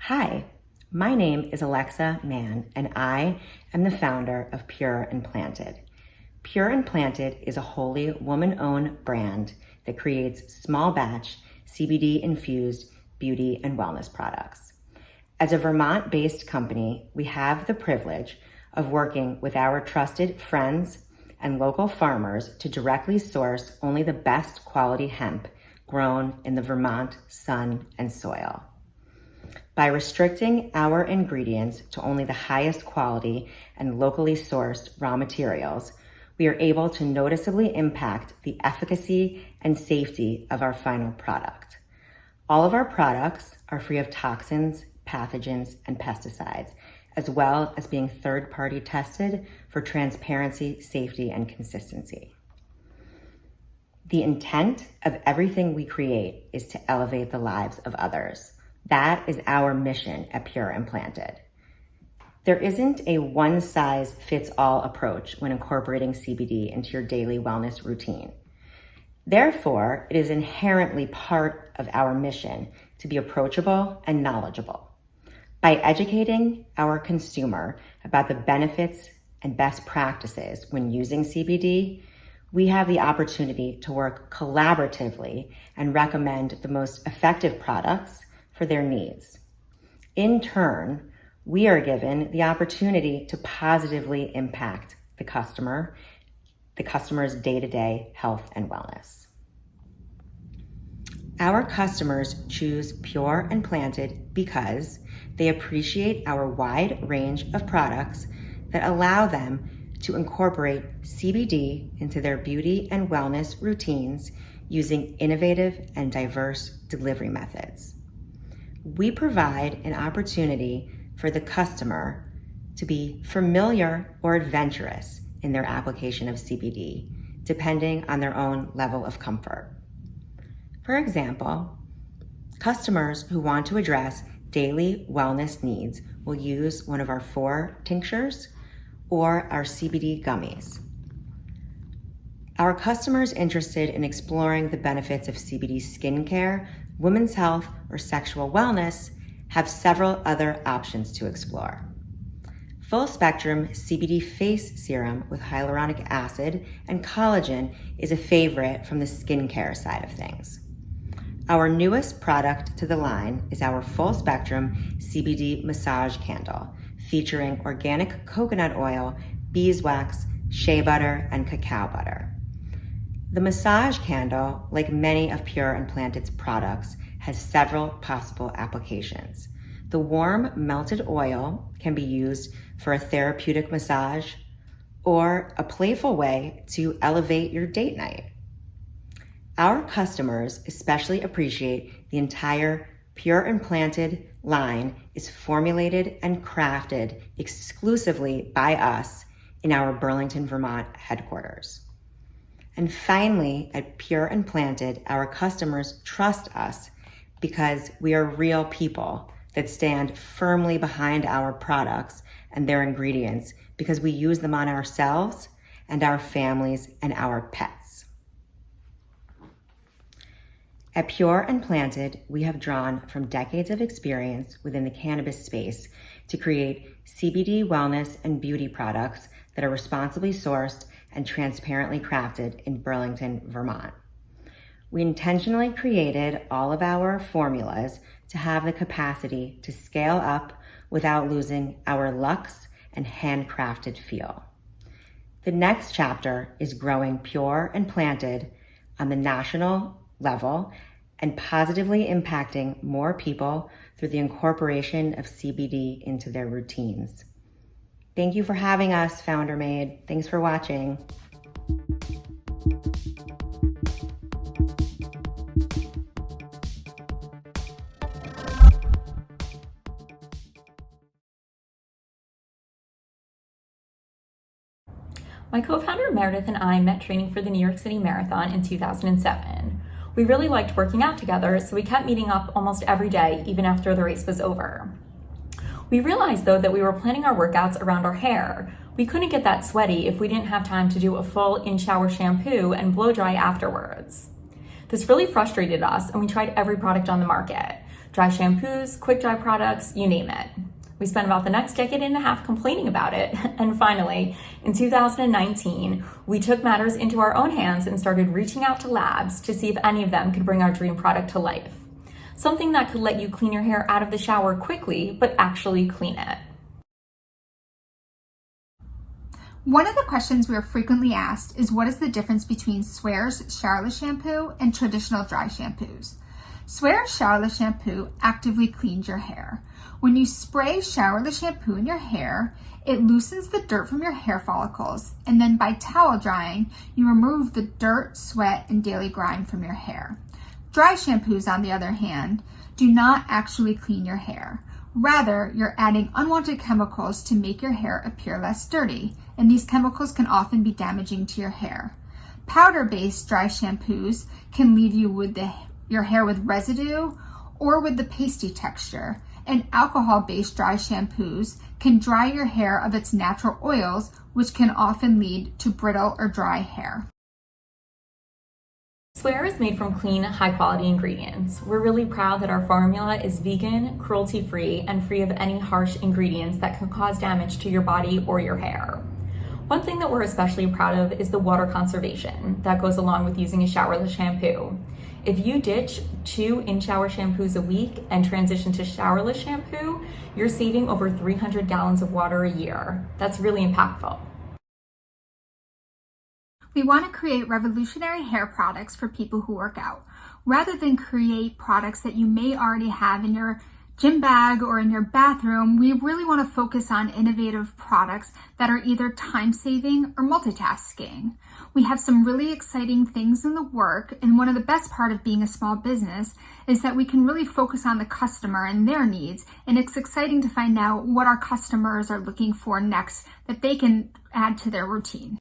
Hi, my name is Alexa Mann, and I am the founder of Pure Implanted. Pure Implanted is a wholly woman-owned brand that creates small batch CBD-infused beauty and wellness products. As a Vermont-based company, we have the privilege of working with our trusted friends and local farmers to directly source only the best quality hemp grown in the Vermont sun and soil. By restricting our ingredients to only the highest quality and locally sourced raw materials, we are able to noticeably impact the efficacy and safety of our final product. All of our products are free of toxins, pathogens, and pesticides, as well as being third-party tested for transparency, safety, and consistency. The intent of everything we create is to elevate the lives of others. That is our mission at Pure Implanted. There isn't a one-size-fits-all approach when incorporating CBD into your daily wellness routine. Therefore, it is inherently part of our mission to be approachable and knowledgeable. By educating our consumer about the benefits and best practices when using CBD, we have the opportunity to work collaboratively and recommend the most effective products for their needs. In turn, we are given the opportunity to positively impact the customer's day-to-day health and wellness. Our customers choose Pure Implanted because they appreciate our wide range of products that allow them to incorporate CBD into their beauty and wellness routines using innovative and diverse delivery methods. We provide an opportunity for the customer to be familiar or adventurous in their application of CBD, depending on their own level of comfort. For example, customers who want to address daily wellness needs will use one of our 4 tinctures or our CBD gummies. Our customers interested in exploring the benefits of CBD skincare, women's health, or sexual wellness have several other options to explore. Full-spectrum CBD face serum with hyaluronic acid and collagen is a favorite from the skincare side of things. Our newest product to the line is our full-spectrum CBD massage candle, featuring organic coconut oil, beeswax, shea butter, and cacao butter. The massage candle, like many of Pure Implanted's products, has several possible applications. The warm melted oil can be used for a therapeutic massage or a playful way to elevate your date night. Our customers especially appreciate the entire Pure Implanted line is formulated and crafted exclusively by us in our Burlington, Vermont headquarters. And finally, at Pure Implanted, our customers trust us because we are real people that stand firmly behind our products and their ingredients because we use them on ourselves and our families and our pets. At Pure Implanted, we have drawn from decades of experience within the cannabis space to create CBD wellness and beauty products that are responsibly sourced and transparently crafted in Burlington, Vermont. We intentionally created all of our formulas to have the capacity to scale up without losing our luxe and handcrafted feel. The next chapter is growing Pure Implanted on the national level and positively impacting more people through the incorporation of CBD into their routines. Thank you for having us, Founder Made. Thanks for watching. My co-founder Meredith and I met training for the New York City Marathon in 2007. We really liked working out together, so we kept meeting up almost every day, even after the race was over. We realized, though, that we were planning our workouts around our hair. We couldn't get that sweaty if we didn't have time to do a full in-shower shampoo and blow dry afterwards. This really frustrated us, and we tried every product on the market. dry shampoos, quick dry products, you name it. We spent about the next decade and a half complaining about it. And finally, in 2019, we took matters into our own hands and started reaching out to labs to see if any of them could bring our dream product to life. Something that could let you clean your hair out of the shower quickly, but actually clean it. One of the questions we are frequently asked is what is the difference between Swear's showerless shampoo and traditional dry shampoos? Swear's showerless shampoo actively cleans your hair. When you spray showerless shampoo in your hair, it loosens the dirt from your hair follicles, and then by towel drying, you remove the dirt, sweat, and daily grime from your hair. Dry shampoos, on the other hand, do not actually clean your hair. Rather, you're adding unwanted chemicals to make your hair appear less dirty, and these chemicals can often be damaging to your hair. Powder-based dry shampoos can leave you with your hair with residue or with the pasty texture, and alcohol-based dry shampoos can dry your hair of its natural oils, which can often lead to brittle or dry hair. Swear is made from clean, high-quality ingredients. We're really proud that our formula is vegan, cruelty-free, and free of any harsh ingredients that can cause damage to your body or your hair. One thing that we're especially proud of is the water conservation that goes along with using a showerless shampoo. If you ditch 2 in-shower shampoos a week and transition to showerless shampoo, you're saving over 300 gallons of water a year. That's really impactful. We want to create revolutionary hair products for people who work out, rather than create products that you may already have in your gym bag or in your bathroom. We really want to focus on innovative products that are either time-saving or multitasking. We have some really exciting things in the work, and one of the best part of being a small business is that we can really focus on the customer and their needs, and it's exciting to find out what our customers are looking for next that they can add to their routine.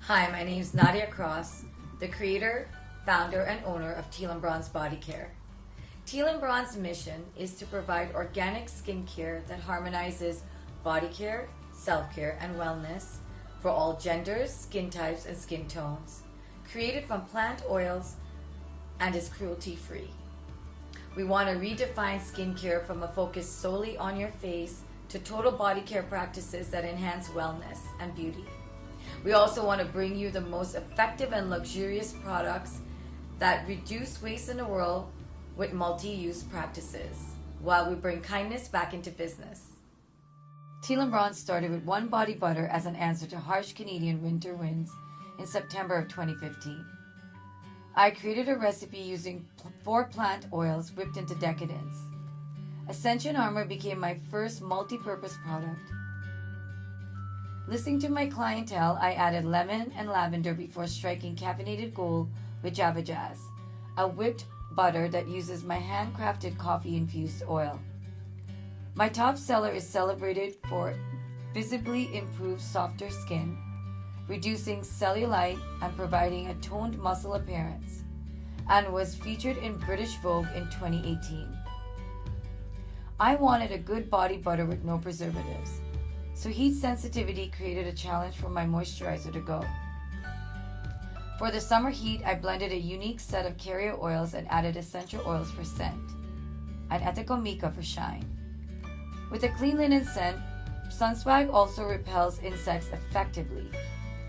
Hi, my name is Nadia Cross, the creator, founder, and owner of Teal & Bronze Body Care. Teal & Bronze's mission is to provide organic skincare that harmonizes body care, self-care, and wellness for all genders, skin types, and skin tones. Created from plant oils and is cruelty-free. We want to redefine skincare from a focus solely on your face to total body care practices that enhance wellness and beauty. We also want to bring you the most effective and luxurious products that reduce waste in the world with multi-use practices, while we bring kindness back into business. Teal & Bronze started with one body butter as an answer to harsh Canadian winter winds in September of 2015. I created a recipe using 4 plant oils whipped into decadence. Ascension Armor became my first multi-purpose product. Listening to my clientele, I added lemon and lavender before striking caffeinated gold with Java Jazz, a whipped butter that uses my handcrafted coffee-infused oil. My top seller is celebrated for visibly improved softer skin, reducing cellulite and providing a toned muscle appearance, and was featured in British Vogue in 2018. I wanted a good body butter with no preservatives, so heat sensitivity created a challenge for my moisturizer to go. For the summer heat, I blended a unique set of carrier oils and added essential oils for scent, and ethical mica for shine. With a clean linen scent, Sunswag also repels insects effectively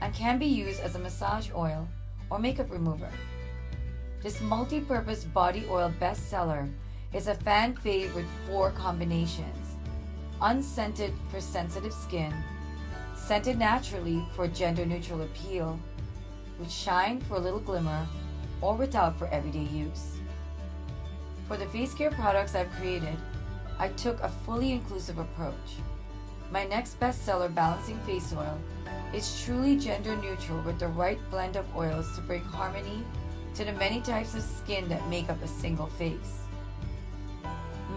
and can be used as a massage oil or makeup remover. This multi-purpose body oil bestseller is a fan fave with 4 combinations: unscented for sensitive skin, scented naturally for gender-neutral appeal, with shine for a little glimmer, or without for everyday use. For the face care products I've created, I took a fully inclusive approach. My next bestseller, Balancing Face Oil, is truly gender neutral with the right blend of oils to bring harmony to the many types of skin that make up a single face.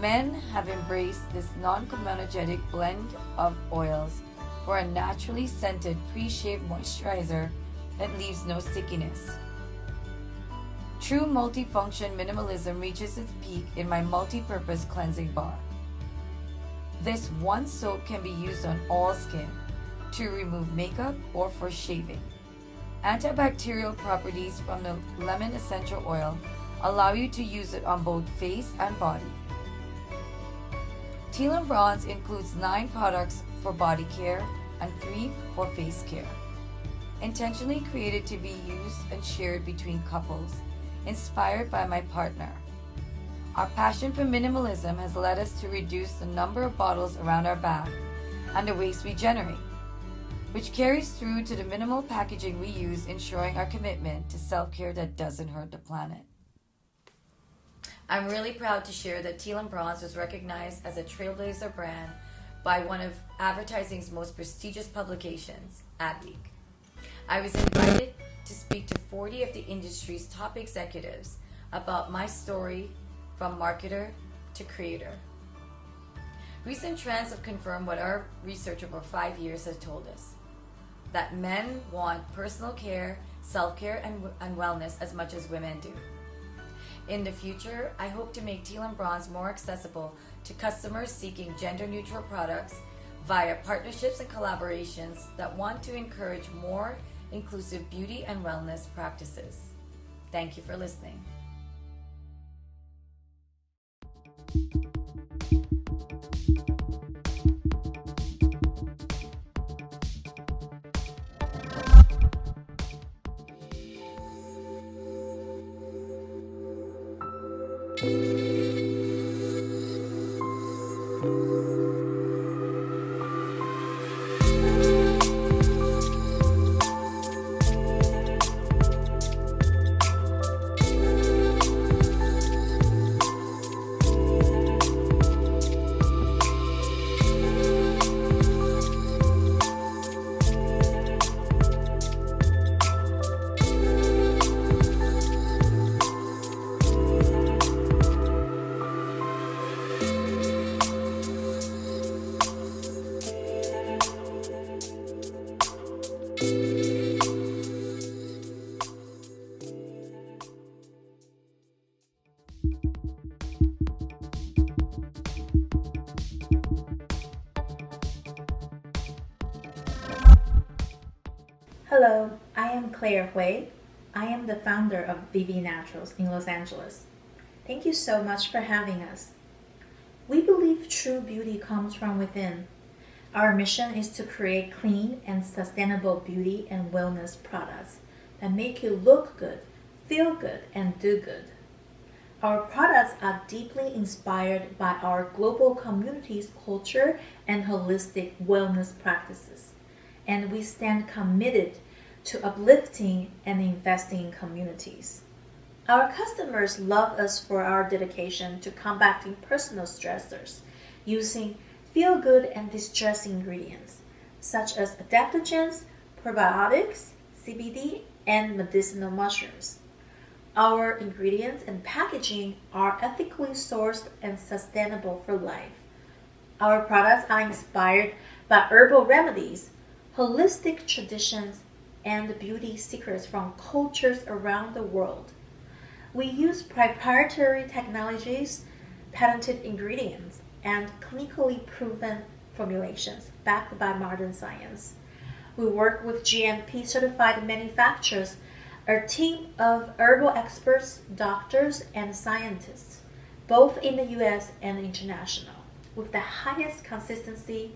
Men have embraced this non-comedogenic blend of oils for a naturally scented pre-shave moisturizer that leaves no stickiness. True multifunction minimalism reaches its peak in my multi-purpose cleansing bar. This one soap can be used on all skin to remove makeup or for shaving. Antibacterial properties from the lemon essential oil allow you to use it on both face and body. Teal & Bronze includes 9 products for body care and 3 for face care. Intentionally created to be used and shared between couples, inspired by my partner. Our passion for minimalism has led us to reduce the number of bottles around our bag and the waste we generate, which carries through to the minimal packaging we use, ensuring our commitment to self-care that doesn't hurt the planet. I'm really proud to share that Teal & Bronze was recognized as a trailblazer brand by one of advertising's most prestigious publications, Adweek. I was invited to speak to 40 of the industry's top executives about my story from marketer to creator. Recent trends have confirmed what our research over 5 years has told us, that men want personal care, self-care, and wellness as much as women do. In the future, I hope to make Teal & Bronze more accessible to customers seeking gender-neutral products via partnerships and collaborations that want to encourage more inclusive beauty and wellness practices. Thank you for listening. Hello, I am Claire Hui. I am the founder of Vivi Naturals in Los Angeles. Thank you so much for having us. We believe true beauty comes from within. Our mission is to create clean and sustainable beauty and wellness products that make you look good, feel good, and do good. Our products are deeply inspired by our global community's culture and holistic wellness practices, and we stand committed to uplifting and investing in communities. Our customers love us for our dedication to combating personal stressors using feel-good and distress ingredients such as adaptogens, probiotics, CBD, and medicinal mushrooms. Our ingredients and packaging are ethically sourced and sustainable for life. Our products are inspired by herbal remedies, holistic traditions, and beauty secrets from cultures around the world. We use proprietary technologies, patented ingredients, and clinically proven formulations backed by modern science. We work with GMP-certified manufacturers, a team of herbal experts, doctors, and scientists, both in the US and international, with the highest consistency,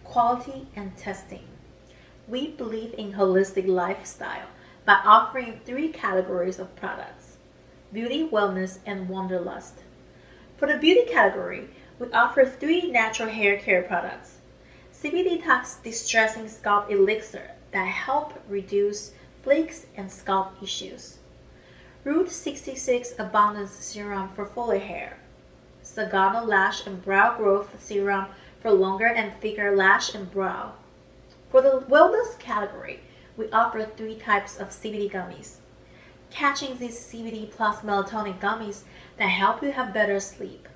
quality, and testing. We believe in holistic lifestyle by offering 3 categories of products: beauty, wellness, and wanderlust. For the beauty category, We offer 3 natural hair care products. CBD Detox Distressing Scalp Elixir that help reduce flakes and scalp issues. Route 66 Abundance Serum for fuller hair. Sagano Lash and Brow Growth Serum for longer and thicker lash and brow. For the wellness category, we offer 3 types of CBD gummies. Catching these CBD plus melatonin gummies that help you have better sleep.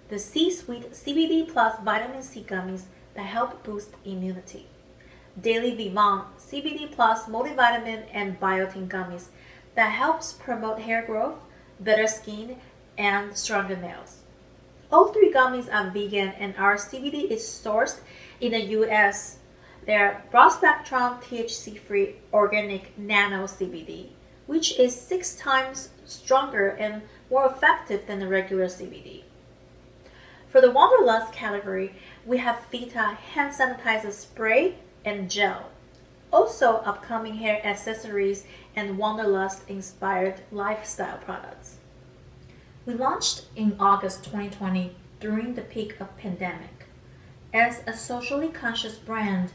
The C-Suite CBD plus vitamin C gummies that help boost immunity. Daily Vivant CBD plus multivitamin and biotin gummies that helps promote hair growth, better skin, and stronger nails. All 3 gummies are vegan and our CBD is sourced in the US. They're broad-spectrum THC-free organic nano CBD, which is 6 times stronger and more effective than the regular CBD. For the Wanderlust category, we have Vita hand sanitizer spray and gel. Also upcoming hair accessories and Wanderlust-inspired lifestyle products. We launched in August 2020 during the peak of pandemic. As a socially conscious brand,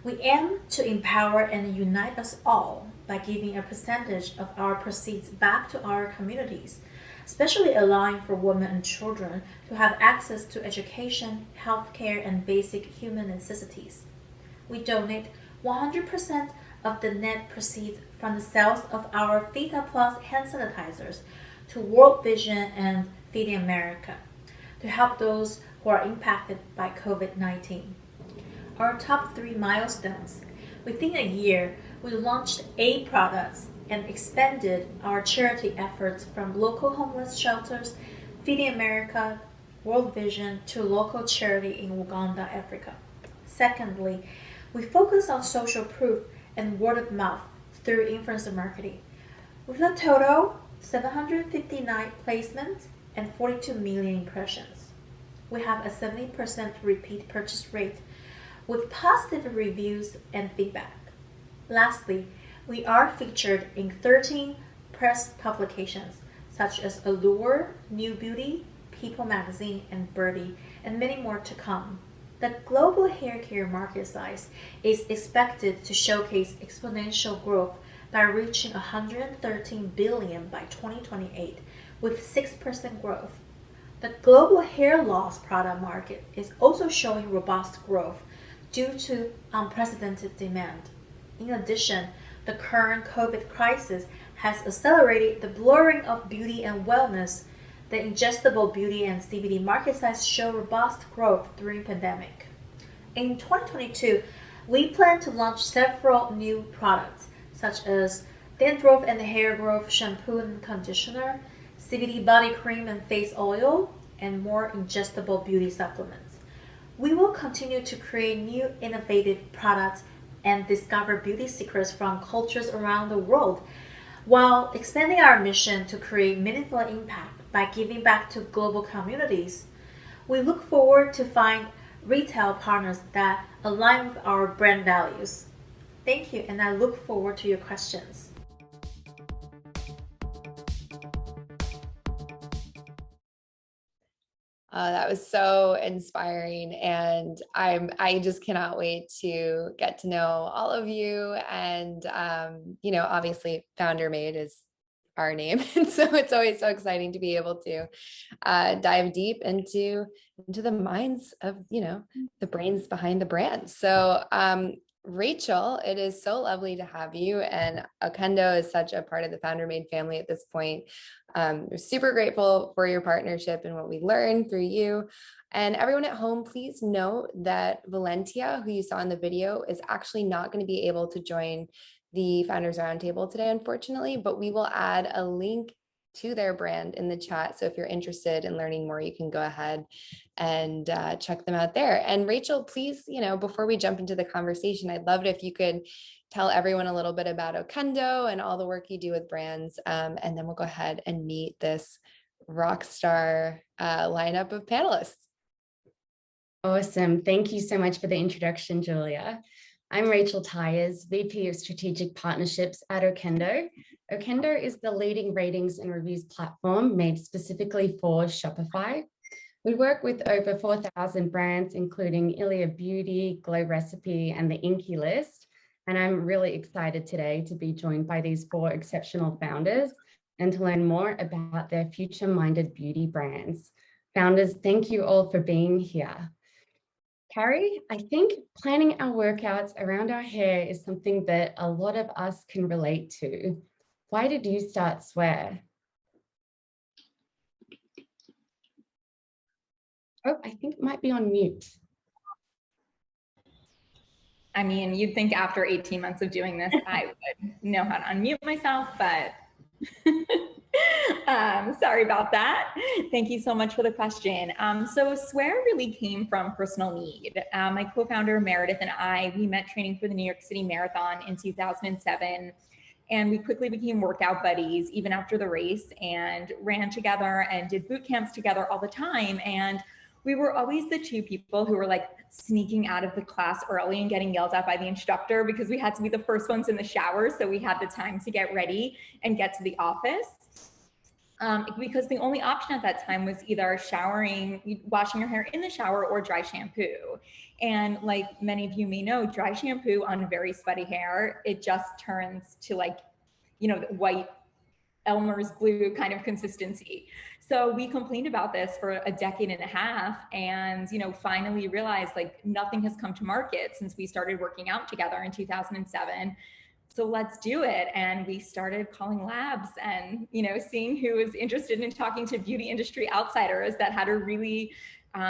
we aim to empower and unite us all by giving a percentage of our proceeds back to our communities, especially allowing for women and children to have access to education, healthcare, and basic human necessities. We donate 100% of the net proceeds from the sales of our Vita Plus hand sanitizers to World Vision and Feeding America to help those who are impacted by COVID-19. Our top 3 milestones. Within a year, we launched 8 products and expanded our charity efforts from local homeless shelters, Feeding America, World Vision to local charity in Uganda, Africa. Secondly, we focus on social proof and word of mouth through influencer marketing. With a total 759 placements and 42 million impressions. We have a 70% repeat purchase rate with positive reviews and feedback. Lastly, we are featured in 13 press publications such as Allure, New Beauty, People Magazine, and Birdie, and many more to come. The global hair care market size is expected to showcase exponential growth by reaching 113 billion by 2028 with 6% growth. The global hair loss product market is also showing robust growth due to unprecedented demand. In addition, the current COVID crisis has accelerated the blurring of beauty and wellness. The ingestible beauty and CBD market size show robust growth during pandemic. In 2022, we plan to launch several new products such as dandruff and hair growth shampoo and conditioner, CBD body cream and face oil, and more ingestible beauty supplements. We will continue to create new innovative products and discover beauty secrets from cultures around the world while expanding our mission to create meaningful impact by giving back to global communities. We look forward to find retail partners that align with our brand values. Thank you, and I look forward to your questions. That was so inspiring, and I just cannot wait to get to know all of you. And obviously, Founder Made is our name, and so it's always so exciting to be able to dive deep into the minds of the brains behind the brand. So Rachel, it is so lovely to have you, and Okendo is such a part of the Founder Made family at this point. We're super grateful for your partnership and what we learned through you. And everyone at home, please note that Valentia, who you saw in the video, is actually not going to be able to join the Founders Roundtable today, unfortunately, but we will add a link to their brand in the chat. So if you're interested in learning more, you can go ahead and check them out there. And Rachel, please, before we jump into the conversation, I'd love it if you could tell everyone a little bit about Okendo and all the work you do with brands. And then we'll go ahead and meet this rock star lineup of panelists. Awesome. Thank you so much for the introduction, Julia. I'm Rachel Tyers, VP of Strategic Partnerships at Okendo. Okendo is the leading ratings and reviews platform made specifically for Shopify. We work with over 4,000 brands, including Ilia Beauty, Glow Recipe, and the Inky List. And I'm really excited today to be joined by these 4 exceptional founders and to learn more about their future-minded beauty brands. Founders, thank you all for being here. Carrie, I think planning our workouts around our hair is something that a lot of us can relate to. Why did you start Swear? Oh, I think it might be on mute. I mean, you'd think after 18 months of doing this, I would know how to unmute myself, but sorry about that. Thank you so much for the question. So Swear really came from personal need. My co-founder Meredith and I, we met training for the New York City Marathon in 2007. And we quickly became workout buddies even after the race, and ran together and did boot camps together all the time. And we were always the 2 people who were like sneaking out of the class early and getting yelled at by the instructor because we had to be the first ones in the shower. So we had the time to get ready and get to the office. Because the only option at that time was either showering, washing your hair in the shower, or dry shampoo. And like many of you may know, dry shampoo on very sweaty hair, it just turns to like, white Elmer's glue kind of consistency. So we complained about this for a decade and a half, and finally realized like nothing has come to market since we started working out together in 2007. So let's do it. And we started calling labs and seeing who was interested in talking to beauty industry outsiders that had a really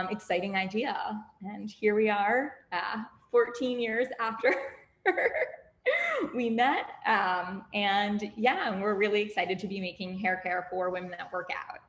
exciting idea. And here we are, 14 years after we met. And we're really excited to be making hair care for women that work out.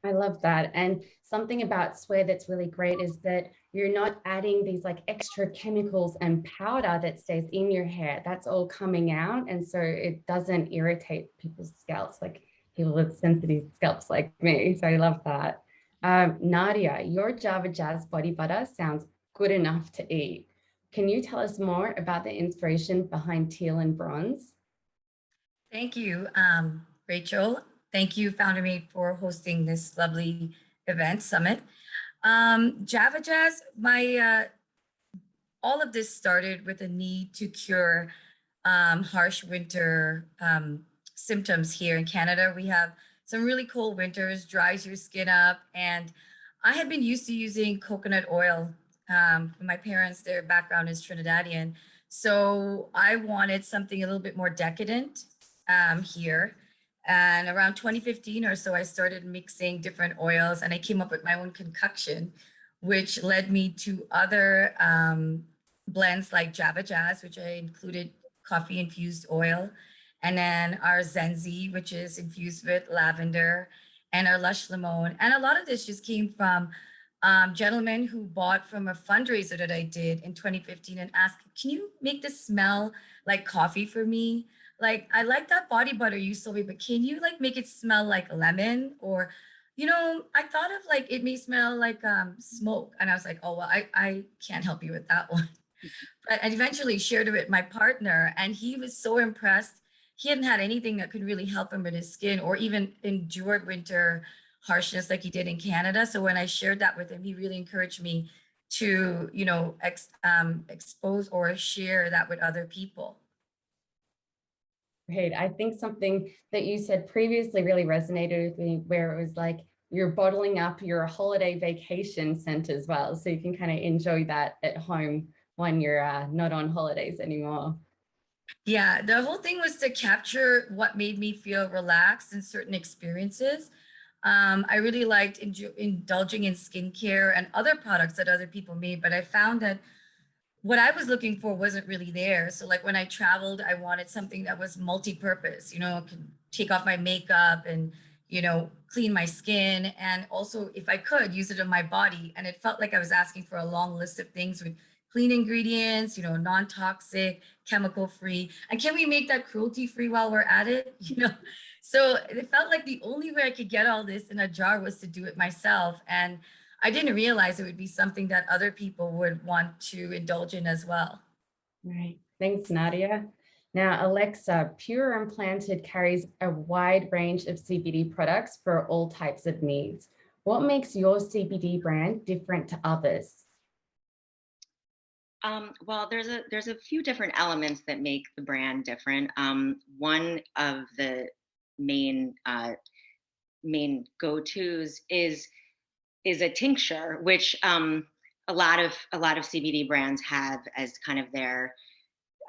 I love that. And something about Swear that's really great is that you're not adding these like extra chemicals and powder that stays in your hair. That's all coming out. And so it doesn't irritate people's scalps, like people with sensitive scalps like me. So I love that. Nadia, your Java Jazz body butter sounds good enough to eat. Can you tell us more about the inspiration behind teal and bronze? Thank you, Rachel. Thank you, FounderMate, for hosting this lovely event summit. Java Jazz, all of this started with a need to cure harsh winter symptoms here in Canada. We have some really cold winters, dries your skin up, and I had been used to using coconut oil. My parents, their background is Trinidadian, so I wanted something a little bit more decadent here. And around 2015 or so, I started mixing different oils, and I came up with my own concoction, which led me to other blends like Java Jazz, which I included coffee infused oil, and then our Zenzi, which is infused with lavender, and our Lush Limon. And a lot of this just came from gentlemen who bought from a fundraiser that I did in 2015 and asked, can you make this smell like coffee for me? Like, I like that body butter you sold me, but can you like make it smell like lemon? Or, I thought of like, it may smell like smoke. And I was like, oh, well, I can't help you with that one. But I eventually shared it with my partner, and he was so impressed. He hadn't had anything that could really help him with his skin or even endured winter harshness like he did in Canada. So when I shared that with him, he really encouraged me to, expose or share that with other people. Great. I think something that you said previously really resonated with me, where it was like you're bottling up your holiday vacation scent as well. So you can kind of enjoy that at home when you're not on holidays anymore. Yeah, the whole thing was to capture what made me feel relaxed in certain experiences. I really liked indulging in skincare and other products that other people made, but I found that what I was looking for wasn't really there. So like when I traveled, I wanted something that was multi-purpose, could take off my makeup and, clean my skin. And also, if I could, use it on my body. And it felt like I was asking for a long list of things with clean ingredients, non-toxic, chemical-free. And can we make that cruelty-free while we're at it? So it felt like the only way I could get all this in a jar was to do it myself. And I didn't realize it would be something that other people would want to indulge in as well. Right. Thanks, Nadia. Now, Alexa, Pure Implanted carries a wide range of CBD products for all types of needs. What makes your CBD brand different to others? Well, there's a few different elements that make the brand different. One of the main main go-tos is a tincture, which a lot of CBD brands have as kind of their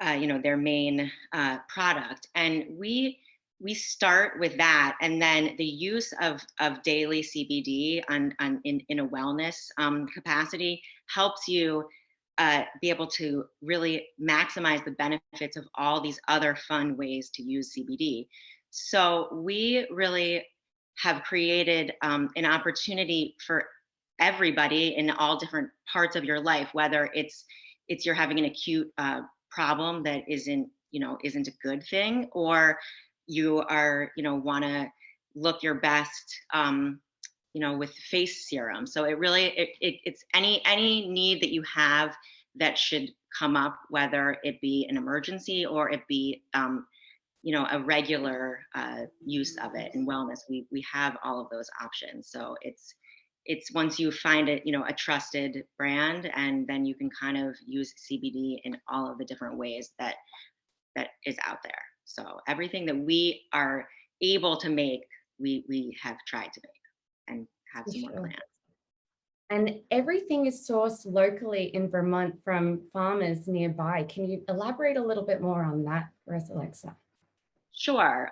their main product, and we start with that, and then the use of daily CBD in a wellness capacity helps you be able to really maximize the benefits of all these other fun ways to use CBD. So we really have created an opportunity for everybody in all different parts of your life, whether it's you're having an acute problem that isn't a good thing, or you are want to look your best with face serum. So it really it's any need that you have that should come up, whether it be an emergency or it be a regular use of it in wellness. We have all of those options. So it's once you find it, a trusted brand, and then you can kind of use CBD in all of the different ways that is out there. So everything that we are able to make, we have tried to make and have some more plans. And everything is sourced locally in Vermont from farmers nearby. Can you elaborate a little bit more on that for us, Alexa? Sure.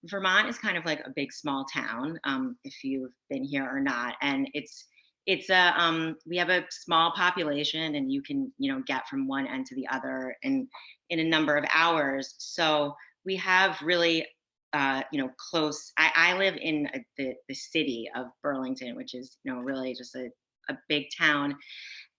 Vermont is kind of like a big small town, if you've been here or not, and it's a we have a small population, and you can get from one end to the other in a number of hours. So we have really close. I live in the city of Burlington, which is really just a big town,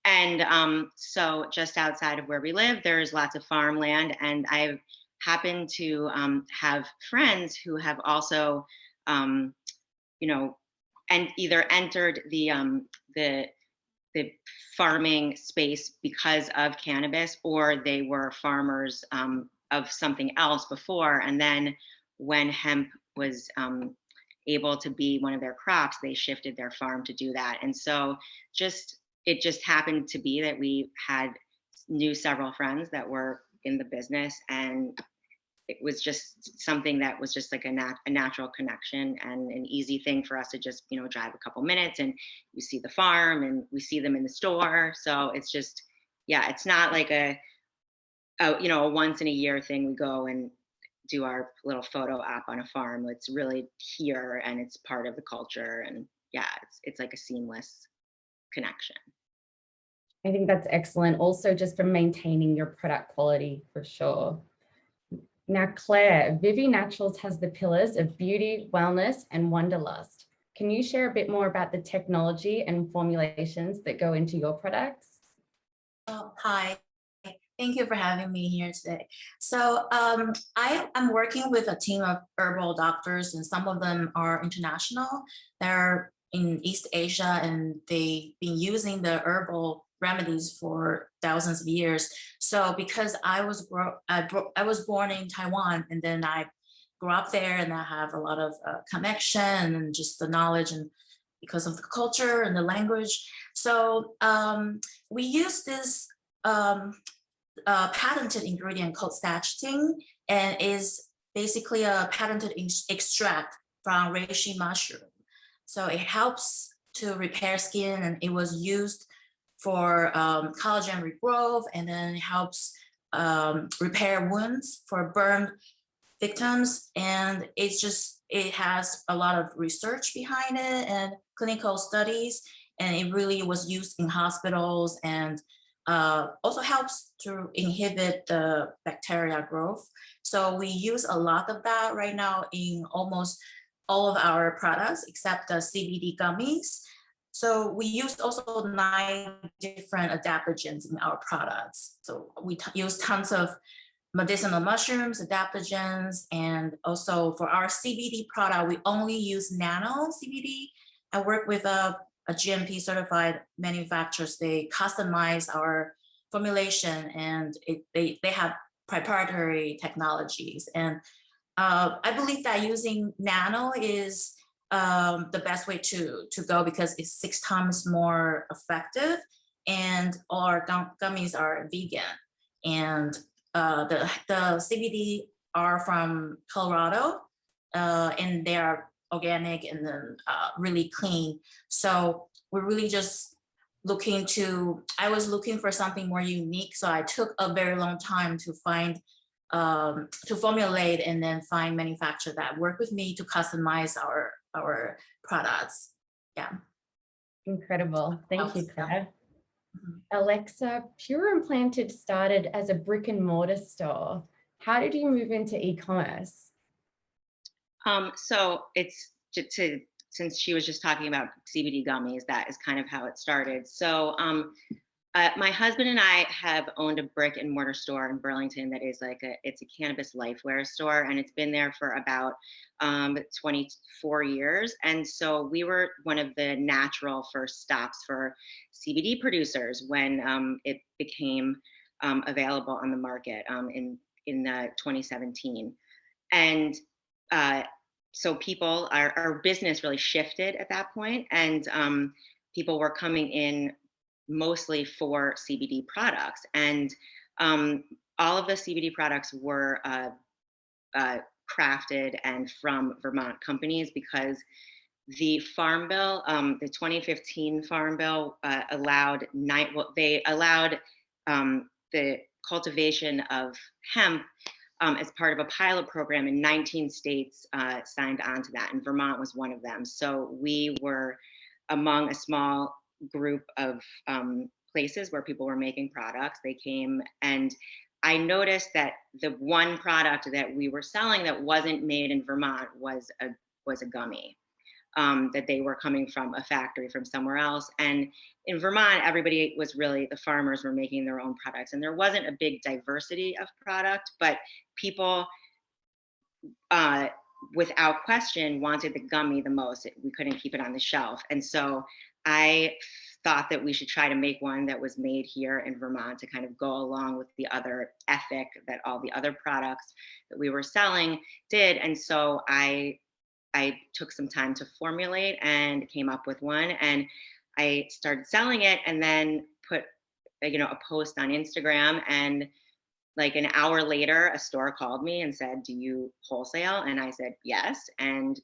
and so just outside of where we live, there's lots of farmland, and I've happen to have friends who have also, and either entered the farming space because of cannabis, or they were farmers of something else before, and then when hemp was able to be one of their crops, they shifted their farm to do that. And so it just happened to be that we knew several friends that were in the business, and it was just something that was just like a natural connection and an easy thing for us to just drive a couple minutes, and you see the farm and we see them in the store. So it's just, yeah, it's not like a once in a year thing. We go and do our little photo op on a farm. It's really here, and it's part of the culture, and yeah, it's like a seamless connection. I think that's excellent. Also, just for maintaining your product quality for sure. Now, Claire, Vivi Naturals has the pillars of beauty, wellness, and wanderlust. Can you share a bit more about the technology and formulations that go into your products? Oh, hi. Thank you for having me here today. So I'm working with a team of herbal doctors, and some of them are international. They're in East Asia, and they've been using the herbal remedies for thousands of years. So because I was born in Taiwan, and then I grew up there, and I have a lot of connection and just the knowledge, and because of the culture and the language. So we use this patented ingredient called stachitin, and is basically a patented extract from reishi mushroom. So it helps to repair skin, and it was used for collagen regrowth, and then it helps repair wounds for burn victims. And it has a lot of research behind it and clinical studies, and it really was used in hospitals, and also helps to inhibit the bacteria growth. So we use a lot of that right now in almost all of our products except the CBD gummies. So we use also 9 different adaptogens in our products. So we use tons of medicinal mushrooms, adaptogens, and also for our CBD product, we only use nano CBD. I work with a GMP certified manufacturers. They customize our formulation, and they have proprietary technologies. And I believe that using nano is the best way to go, because it's 6 times more effective, and our gummies are vegan, and the CBD are from Colorado, and they are organic and then really clean. So we're really just I was looking for something more unique. So I took a very long time to find, to formulate and then find manufacturer that work with me to customize our products. Yeah. Incredible. Thank you, Helps, yeah. Claire. Mhm. Alexa, Pure Implanted started as a brick and mortar store. How did you move into e-commerce? So it's since she was just talking about CBD gummies, that is kind of how it started. So my husband and I have owned a brick and mortar store in Burlington that is it's a cannabis lifeware store, and it's been there for about 24 years. And so we were one of the natural first stops for CBD producers when it became available on the market in 2017. And so our business really shifted at that point, and people were coming in mostly for CBD products, and all of the CBD products were crafted and from Vermont companies, because the Farm Bill, the 2015 Farm Bill, allowed the cultivation of hemp as part of a pilot program, and 19 states signed on to that, and Vermont was one of them. So we were among a small group of places where people were making products. They came, and I noticed that the one product that we were selling that wasn't made in Vermont was a gummy. That they were coming from a factory from somewhere else. And in Vermont, the farmers were making their own products, and there wasn't a big diversity of product, but people, without question, wanted the gummy the most. We couldn't keep it on the shelf. And so I thought that we should try to make one that was made here in Vermont to kind of go along with the other ethic that all the other products that we were selling did. And so I took some time to formulate and came up with one, and I started selling it, and then put a post on Instagram, and like an hour later a store called me and said, "Do you wholesale?" And I said yes, and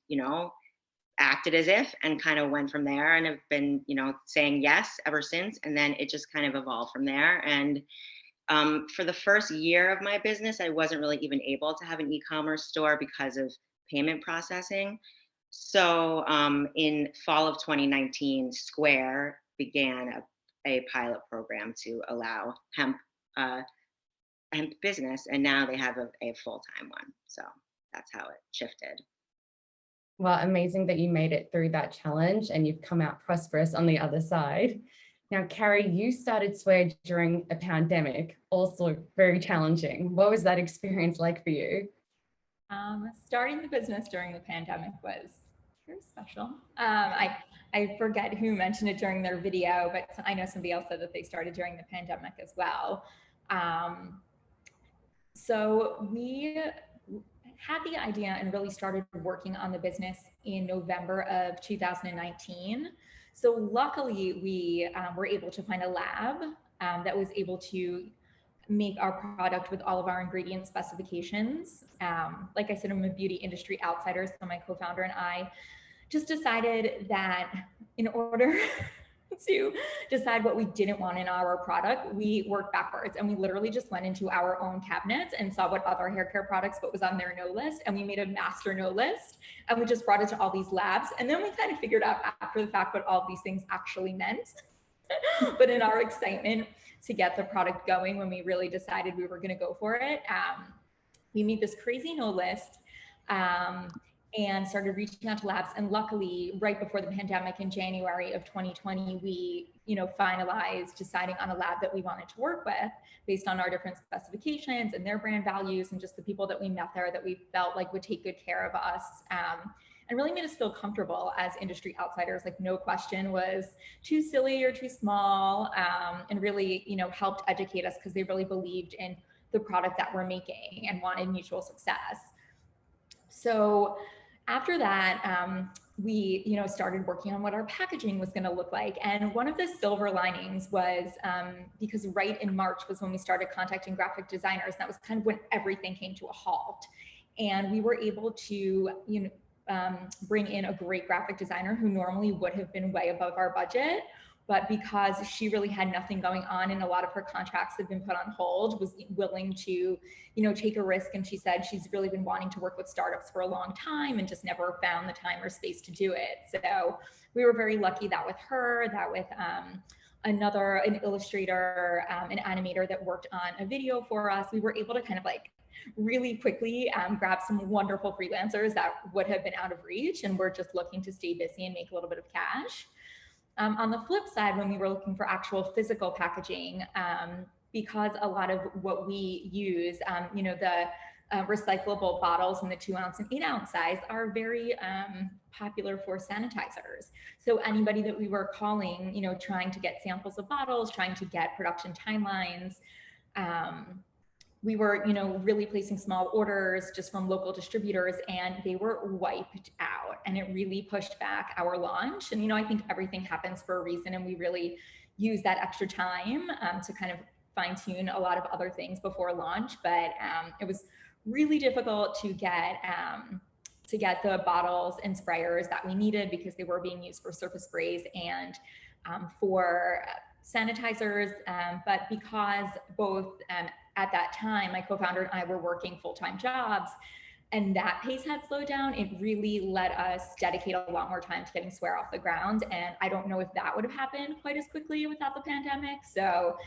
acted as if, and kind of went from there, and have been saying yes ever since. And then it just kind of evolved from there. And for the first year of my business, I wasn't really even able to have an e-commerce store because of payment processing. So in fall of 2019, Square began a pilot program to allow hemp business, and now they have a full-time one. So that's how it shifted. Well, amazing that you made it through that challenge and you've come out prosperous on the other side. Now, Carrie, you started Swear during a pandemic, also very challenging. What was that experience like for you? Starting the business during the pandemic was very special. I forget who mentioned it during their video, but I know somebody else said that they started during the pandemic as well. So we had the idea and really started working on the business in November of 2019. So luckily we were able to find a lab that was able to make our product with all of our ingredient specifications. Like I said, I'm a beauty industry outsider, so my co-founder and I just decided that in order to decide what we didn't want in our product, we worked backwards, and we literally just went into our own cabinets and saw what other hair care products, what was on their no list, and we made a master no list, and we just brought it to all these labs. And then we kind of figured out after the fact what all these things actually meant. But in our excitement to get the product going, when we really decided we were going to go for it, we made this crazy no list and started reaching out to labs. And luckily, right before the pandemic in January of 2020, we finalized deciding on a lab that we wanted to work with based on our different specifications and their brand values, and just the people that we met there that we felt like would take good care of us. And really made us feel comfortable as industry outsiders. Like, no question was too silly or too small, and really, helped educate us because they really believed in the product that we're making and wanted mutual success. So After that, we, started working on what our packaging was going to look like. And one of the silver linings was because right in March was when we started contacting graphic designers. And that was kind of when everything came to a halt. And we were able to, bring in a great graphic designer who normally would have been way above our budget. But because she really had nothing going on and a lot of her contracts had been put on hold, was willing to, take a risk. And she said she's really been wanting to work with startups for a long time and just never found the time or space to do it. So we were very lucky that with her, that with an illustrator, an animator that worked on a video for us, we were able to kind of like really quickly grab some wonderful freelancers that would have been out of reach and were just looking to stay busy and make a little bit of cash. On the flip side, when we were looking for actual physical packaging, because a lot of what we use, the recyclable bottles in the 2-ounce and 8-ounce size are very popular for sanitizers. So anybody that we were calling, trying to get samples of bottles, trying to get production timelines, we were, really placing small orders just from local distributors, and they were wiped out, and it really pushed back our launch. And, I think everything happens for a reason, and we really use that extra time to kind of fine tune a lot of other things before launch. But it was really difficult to get the bottles and sprayers that we needed because they were being used for surface sprays and for sanitizers. But because both at that time, my co-founder and I were working full-time jobs, and that pace had slowed down, it really let us dedicate a lot more time to getting Swear off the ground. And I don't know if that would have happened quite as quickly without the pandemic. So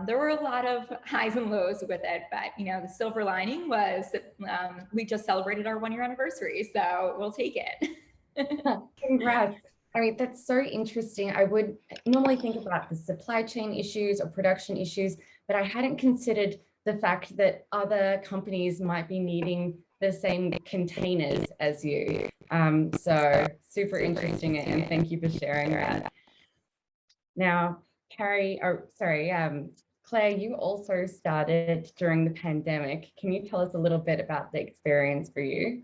there were a lot of highs and lows with it, but the silver lining was we just celebrated our 1-year anniversary, so we'll take it. Congrats. I mean, that's so interesting. I would normally think about the supply chain issues or production issues, but I hadn't considered the fact that other companies might be needing the same containers as you. So super interesting, and thank you for sharing that. Now, Claire, you also started during the pandemic. Can you tell us a little bit about the experience for you?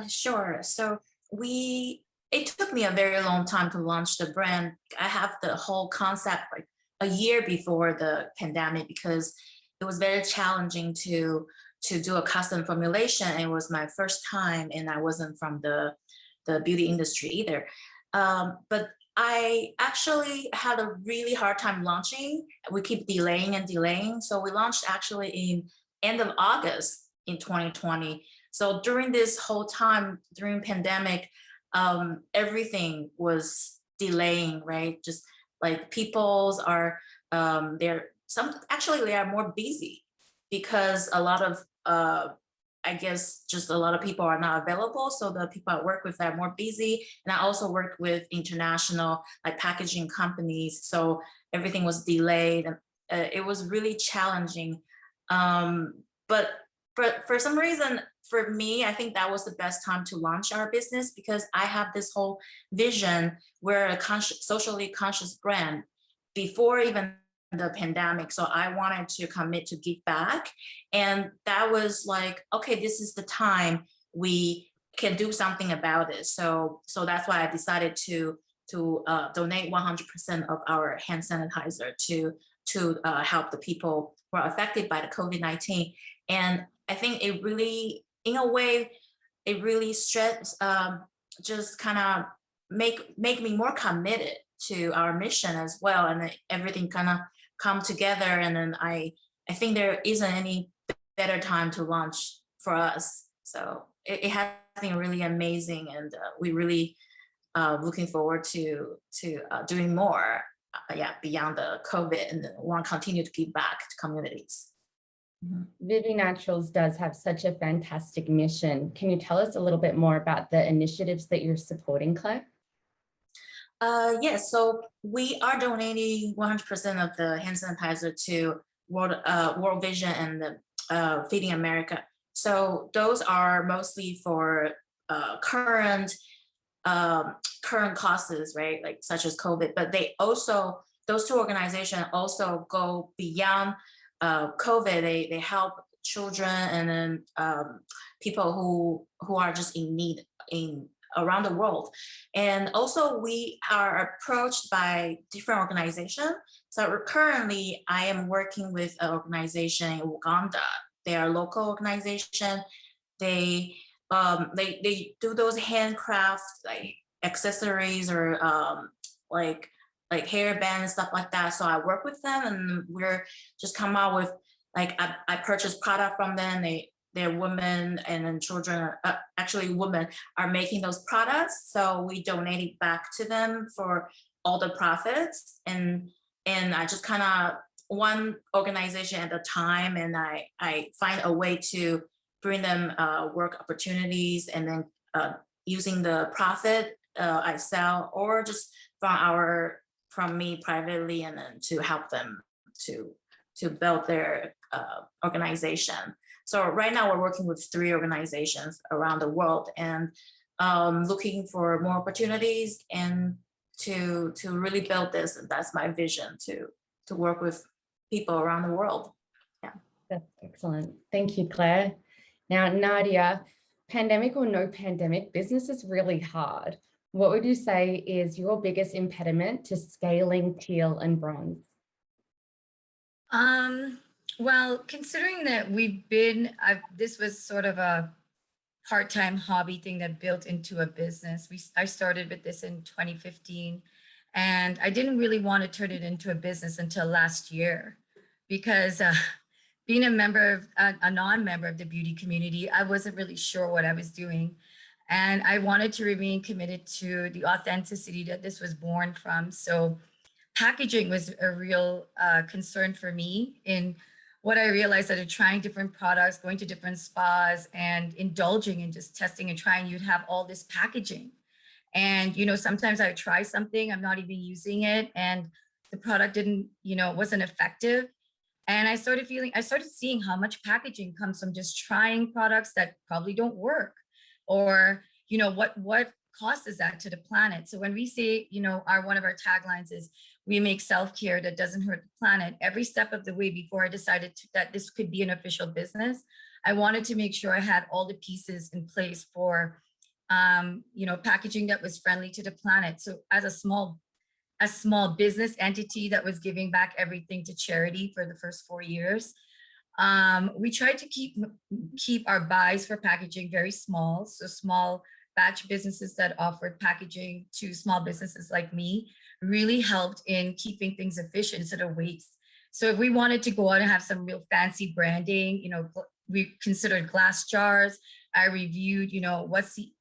Sure. So it took me a very long time to launch the brand. I have the whole concept like a year before the pandemic because it was very challenging to do a custom formulation. It was my first time, and I wasn't from the beauty industry either. But I actually had a really hard time launching. We keep delaying and delaying. So we launched actually in end of August in 2020. So during this whole time, during pandemic, everything was delaying, right? Just like people's are, they are more busy because a lot of, I guess just a lot of people are not available. So the people I work with are more busy. And I also work with international like packaging companies. So everything was delayed. It was really challenging. But for some reason, for me, I think that was the best time to launch our business because I have this whole vision. We're a socially conscious brand before even the pandemic. So I wanted to commit to give back. And that was like, okay, this is the time we can do something about it. So that's why I decided to donate 100% of our hand sanitizer to help the people who are affected by the COVID-19. And I think it really, in a way, it really just kind of make me more committed to our mission as well. And everything kind of come together. And then I think there isn't any better time to launch for us. So it has been really amazing. And we really looking forward to doing more beyond the COVID, and want to continue to give back to communities. Vivi Naturals does have such a fantastic mission. Can you tell us a little bit more about the initiatives that you're supporting, Claire? Yes, so we are donating 100% of the hand sanitizer to World Vision and Feeding America. So those are mostly for current causes, right? Like such as COVID, but those two organizations also go beyond COVID. They help children and then people who are just in need in around the world. And also we are approached by different organizations. So currently I am working with an organization in Uganda. They are a local organization. They do those handcraft like accessories or like hairband and stuff like that. So I work with them and we're just come out with like I purchase product from them. They're women and then children, actually women are making those products. So we donate it back to them for all the profits. And I just kind of one organization at a time. And I find a way to bring them work opportunities and then using the profit I sell or just from me privately and then to help them to build their organization. So right now we're working with 3 organizations around the world and looking for more opportunities and to really build this. And that's my vision to work with people around the world. Yeah. That's excellent. Thank you, Claire. Now, Nadia, pandemic or no pandemic, business is really hard. What would you say is your biggest impediment to scaling Teal and Bronze? Well, considering that this was sort of a part-time hobby thing that built into a business. I started with this in 2015 and I didn't really want to turn it into a business until last year because being a non-member of the beauty community, I wasn't really sure what I was doing. And I wanted to remain committed to the authenticity that this was born from. So packaging was a real concern for me in what I realized that in trying different products, going to different spas and indulging in just testing and trying, you'd have all this packaging. And, sometimes I would try something, I'm not even using it and the product didn't, wasn't effective. And I started seeing how much packaging comes from just trying products that probably don't work or, what cost is that to the planet? So when we say, one of our taglines is, we make self-care that doesn't hurt the planet. Every step of the way before I decided that this could be an official business, I wanted to make sure I had all the pieces in place for, packaging that was friendly to the planet. So as a small business entity that was giving back everything to charity for the first 4 years, we tried to keep our buys for packaging very small. So small batch businesses that offered packaging to small businesses like me really helped in keeping things efficient instead of waste. So if we wanted to go out and have some real fancy branding, we considered glass jars. I reviewed, what's the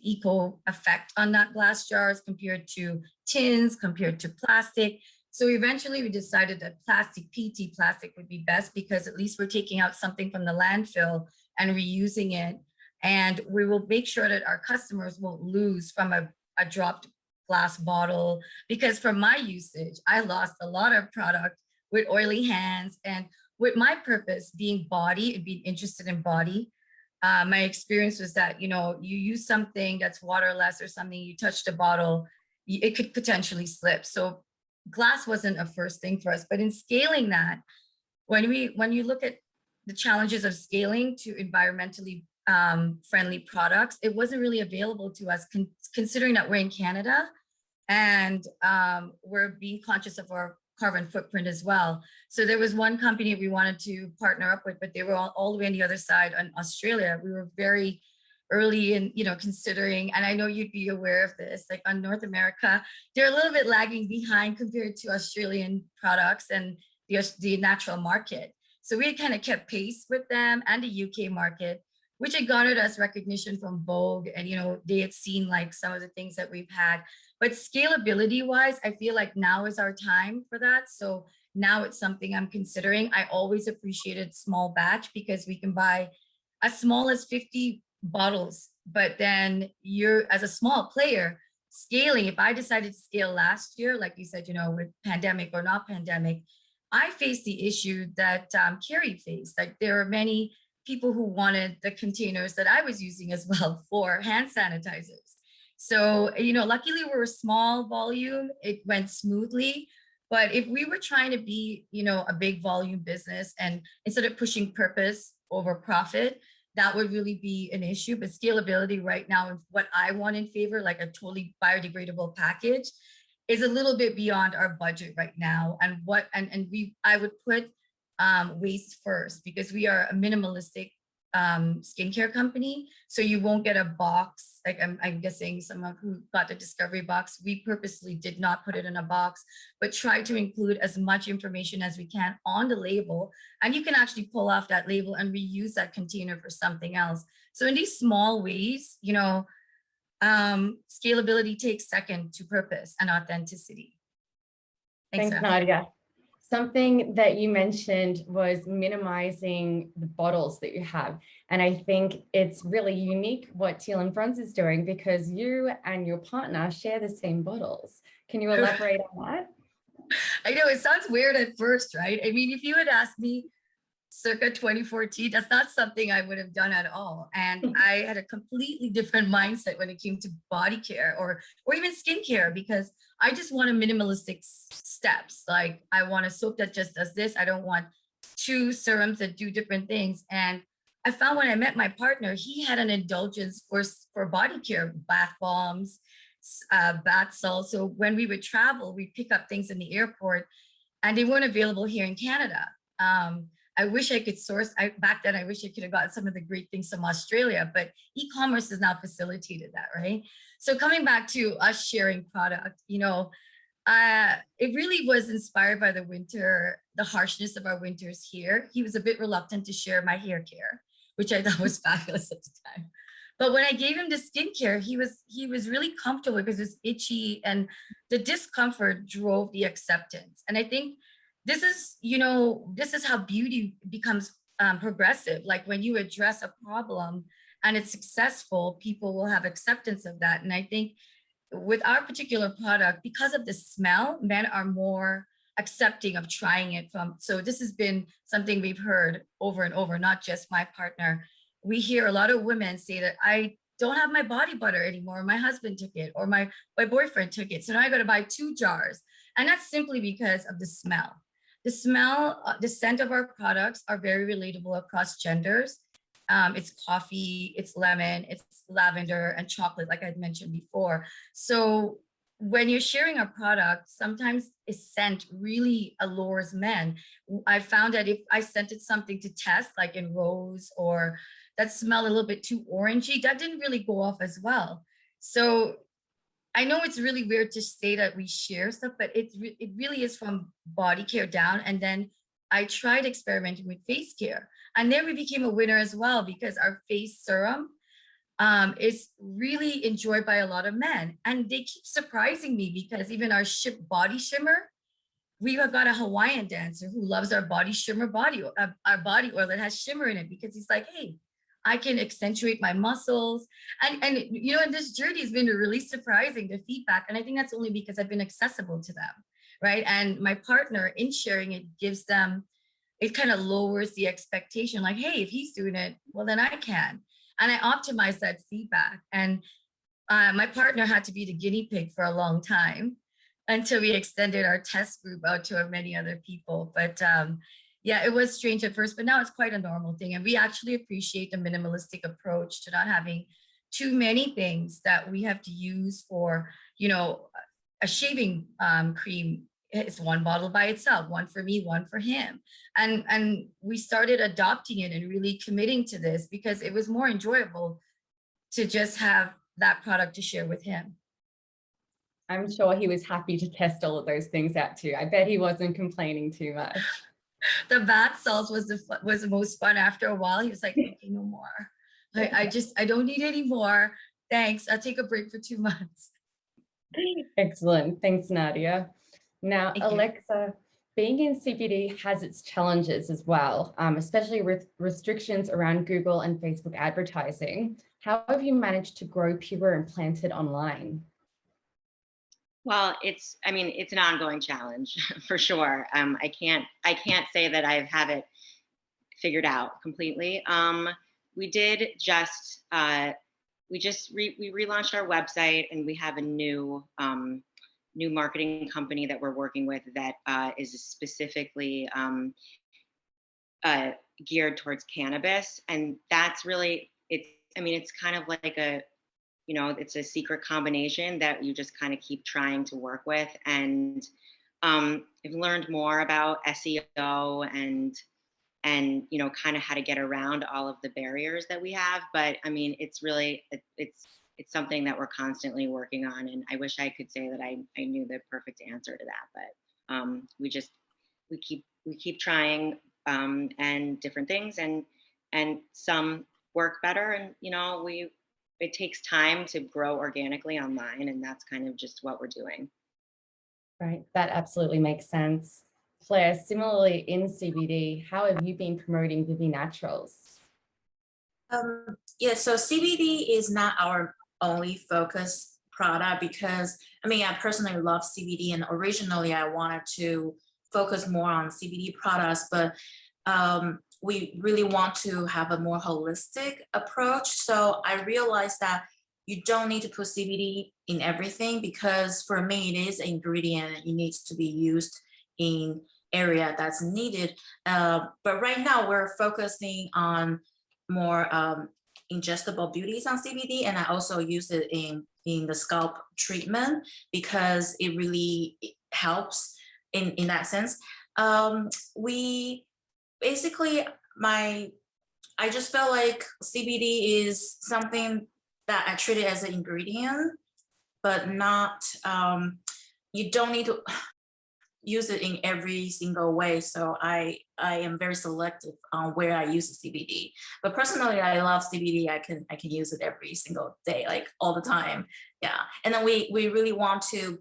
eco effect on that glass jars compared to tins, compared to plastic. So eventually we decided that PET plastic would be best because at least we're taking out something from the landfill and reusing it. And we will make sure that our customers won't lose from a dropped glass bottle, because from my usage, I lost a lot of product with oily hands. And with my purpose being interested in body, my experience was that, you use something that's waterless or something, you touch the bottle, it could potentially slip. So glass wasn't a first thing for us, but in scaling that, when you look at the challenges of scaling to environmentally friendly products, it wasn't really available to us considering that we're in Canada and we're being conscious of our carbon footprint as well. So there was one company we wanted to partner up with, but they were all the way on the other side in Australia. We were very early in, considering, and I know you'd be aware of this, like on North America, they're a little bit lagging behind compared to Australian products and the natural market. So we kind of kept pace with them and the UK market, which had garnered us recognition from Vogue. And, they had seen like some of the things that we've had, but scalability wise, I feel like now is our time for that. So now it's something I'm considering. I always appreciated small batch because we can buy as small as 50 bottles, but then as a small player, scaling, if I decided to scale last year, like you said, with pandemic or not pandemic, I faced the issue that Carrie faced. Like there are many people who wanted the containers that I was using as well for hand sanitizers. So, luckily we're a small volume, it went smoothly, But if we were trying to be, a big volume business and instead of pushing purpose over profit, that would really be an issue. But scalability right now is what I want in favor, like a totally biodegradable package, is a little bit beyond our budget right now. And I would put waste first, because we are a minimalistic skincare company. So you won't get a box. Like I'm guessing someone who got the discovery box, we purposely did not put it in a box, but try to include as much information as we can on the label. And you can actually pull off that label and reuse that container for something else. So in these small ways, scalability takes second to purpose and authenticity. Thanks, Nadia. Something that you mentioned was minimizing the bottles that you have. And I think it's really unique what Teal & Bronze is doing, because you and your partner share the same bottles. Can you elaborate on that? I know it sounds weird at first, right? I mean, if you had asked me circa 2014, that's not something I would have done at all. And I had a completely different mindset when it came to body care or even skincare, because I just want a minimalistic steps. Like I want a soap that just does this. I don't want 2 serums that do different things. And I found when I met my partner, he had an indulgence for body care, bath bombs, bath salts. So when we would travel, we'd pick up things in the airport and they weren't available here in Canada. I wish I could source, back then I wish I could have gotten some of the great things from Australia, but e-commerce has now facilitated that, right? So coming back to us sharing product, it really was inspired by the harshness of our winters here. He was a bit reluctant to share my hair care, which I thought was fabulous at the time. But when I gave him the skincare, he was really comfortable because it was itchy, and the discomfort drove the acceptance. And I think this is how beauty becomes progressive. Like when you address a problem and it's successful, people will have acceptance of that. And I think with our particular product, because of the smell, men are more accepting of trying it so this has been something we've heard over and over, not just my partner. We hear a lot of women say that I don't have my body butter anymore. My husband took it, or my boyfriend took it. So now I got to buy 2 jars. And that's simply because of the smell. The smell, the scent of our products are very relatable across genders. It's coffee, it's lemon, it's lavender and chocolate, like I'd mentioned before. So when you're sharing a product, sometimes a scent really allures men. I found that if I scented something to test, like in rose, or that smelled a little bit too orangey, that didn't really go off as well. So I know it's really weird to say that we share stuff, but it really is from body care down. And then I tried experimenting with face care, and there we became a winner as well, because our face serum is really enjoyed by a lot of men. And they keep surprising me, because even our body shimmer, we got a Hawaiian dancer who loves our body shimmer our body oil that has shimmer in it, because he's like, hey, I can accentuate my muscles. And this journey has been really surprising, the feedback. And I think that's only because I've been accessible to them, right? And my partner, in sharing it, gives them, it kind of lowers the expectation, like, hey, if he's doing it, well, then I can. And I optimize that feedback. And my partner had to be the guinea pig for a long time until we extended our test group out to many other people. But yeah, it was strange at first, but now it's quite a normal thing. And we actually appreciate the minimalistic approach to not having too many things that we have to use for, a shaving cream. It's 1 bottle by itself, 1 for me, 1 for him. And we started adopting it and really committing to this, because it was more enjoyable to just have that product to share with him. I'm sure he was happy to test all of those things out too. I bet he wasn't complaining too much. The bath salts was the most fun. After a while, he was like, okay, no more. I don't need any more. Thanks. I'll take a break for 2 months. Excellent. Thanks, Nadia. Now, Thank you. Alexa, being in CBD has its challenges as well, especially with restrictions around Google and Facebook advertising. How have you managed to grow Pure Implanted online? Well, it's an ongoing challenge for sure. I can't say that I have it figured out completely. We relaunched our website, and we have a new new marketing company that we're working with that is specifically geared towards cannabis. And that's really, it's kind of like it's a secret combination that you just kind of keep trying to work with. And I've learned more about SEO and kind of how to get around all of the barriers that we have. But I mean, it's really, it's something that we're constantly working on. And I wish I could say that I knew the perfect answer to that, but we keep trying and different things, and some work better. And, it takes time to grow organically online, and that's kind of just what we're doing. Right, that absolutely makes sense. Claire, similarly in CBD, how have you been promoting Vivi Naturals? Yeah, so CBD is not our only focus product because, I personally love CBD, and originally I wanted to focus more on CBD products, but we really want to have a more holistic approach. So I realized that you don't need to put CBD in everything, because for me, it is an ingredient and it needs to be used in area that's needed. But right now we're focusing on more ingestible beauties on CBD, and I also use it in the scalp treatment because it really helps in that sense. We basically, I just felt like CBD is something that I treat it as an ingredient, but not, you don't need to use it in every single way. So I am very selective on where I use the CBD. But personally, I love CBD. I can use it every single day, like all the time. Yeah. And then we really want to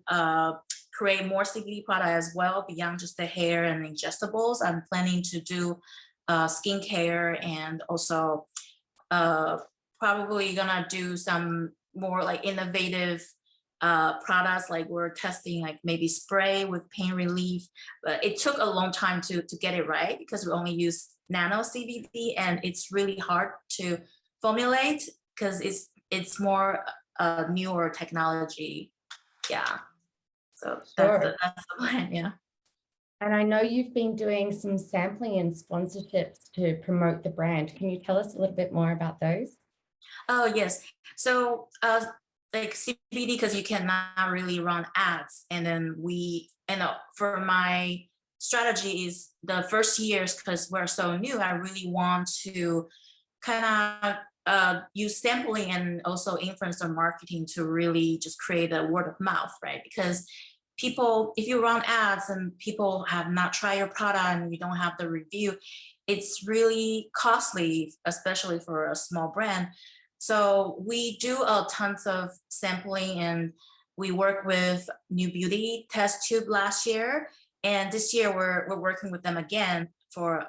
create more CBD product as well beyond just the hair and ingestibles. I'm planning to do skincare, and also probably gonna do some more like innovative products, like we're testing like maybe spray with pain relief, but it took a long time to get it right because we only use nano CBD, and it's really hard to formulate because it's more newer technology. Yeah, so that's the plan. Yeah. And I know you've been doing some sampling and sponsorships to promote the brand. Can you tell us a little bit more about those? Oh, yes. So like CBD, because you cannot really run ads. And then for my strategy is the first years, because we're so new, I really want to kind of use sampling and also influencer marketing to really just create a word of mouth, right? Because people, if you run ads and people have not tried your product and you don't have the review, it's really costly, especially for a small brand. So we do a tons of sampling, and we work with New Beauty Test Tube last year, and this year we're working with them again for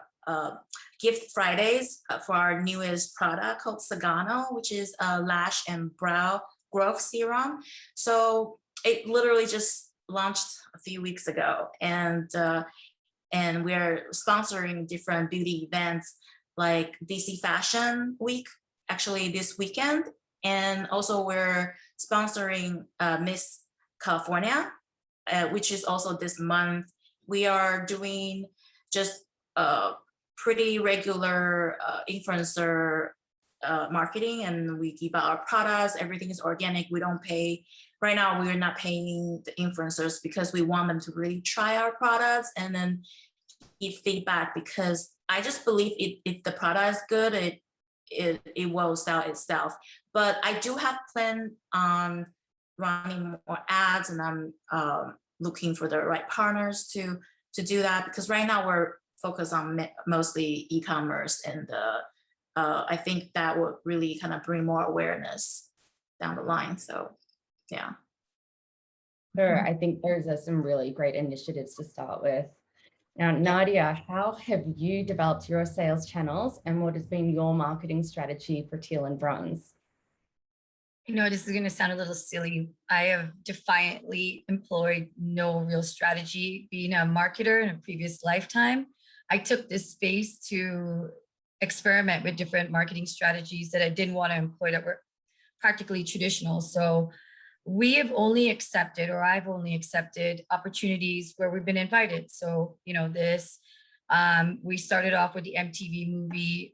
Gift Fridays for our newest product called Sagano, which is a lash and brow growth serum. So it literally just launched a few weeks ago, and we're sponsoring different beauty events like DC Fashion Week, actually this weekend, and also we're sponsoring Miss California, which is also this month. We are doing just pretty regular influencer marketing, and we give out our products. Everything is organic. We don't pay. Right now, we're not paying the influencers because we want them to really try our products and then give feedback, because I just believe if the product is good, it will sell itself. But I do have plan on running more ads, and I'm looking for the right partners to do that, because right now we're focused on mostly e-commerce, and I think that would really kind of bring more awareness down the line. So yeah. Sure, I think those are some really great initiatives to start with. Now, Nadia, how have you developed your sales channels, and what has been your marketing strategy for Teal and Bronze? This is going to sound a little silly. I have defiantly employed no real strategy. Being a marketer in a previous lifetime, I took this space to experiment with different marketing strategies that I didn't want to employ that were practically traditional. So we have only accepted, or I've only accepted opportunities where we've been invited. So, we started off with the MTV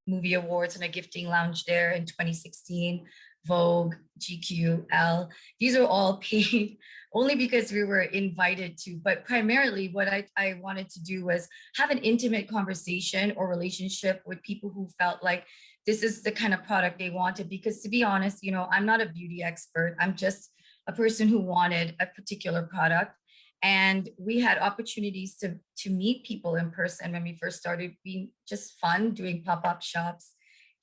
movie awards and a gifting lounge there in 2016, Vogue, GQ, Elle. These are all paid only because we were invited to, but primarily what I wanted to do was have an intimate conversation or relationship with people who felt like this is the kind of product they wanted. Because to be honest, I'm not a beauty expert. I'm just a person who wanted a particular product. And we had opportunities to meet people in person when we first started, being just fun, doing pop-up shops,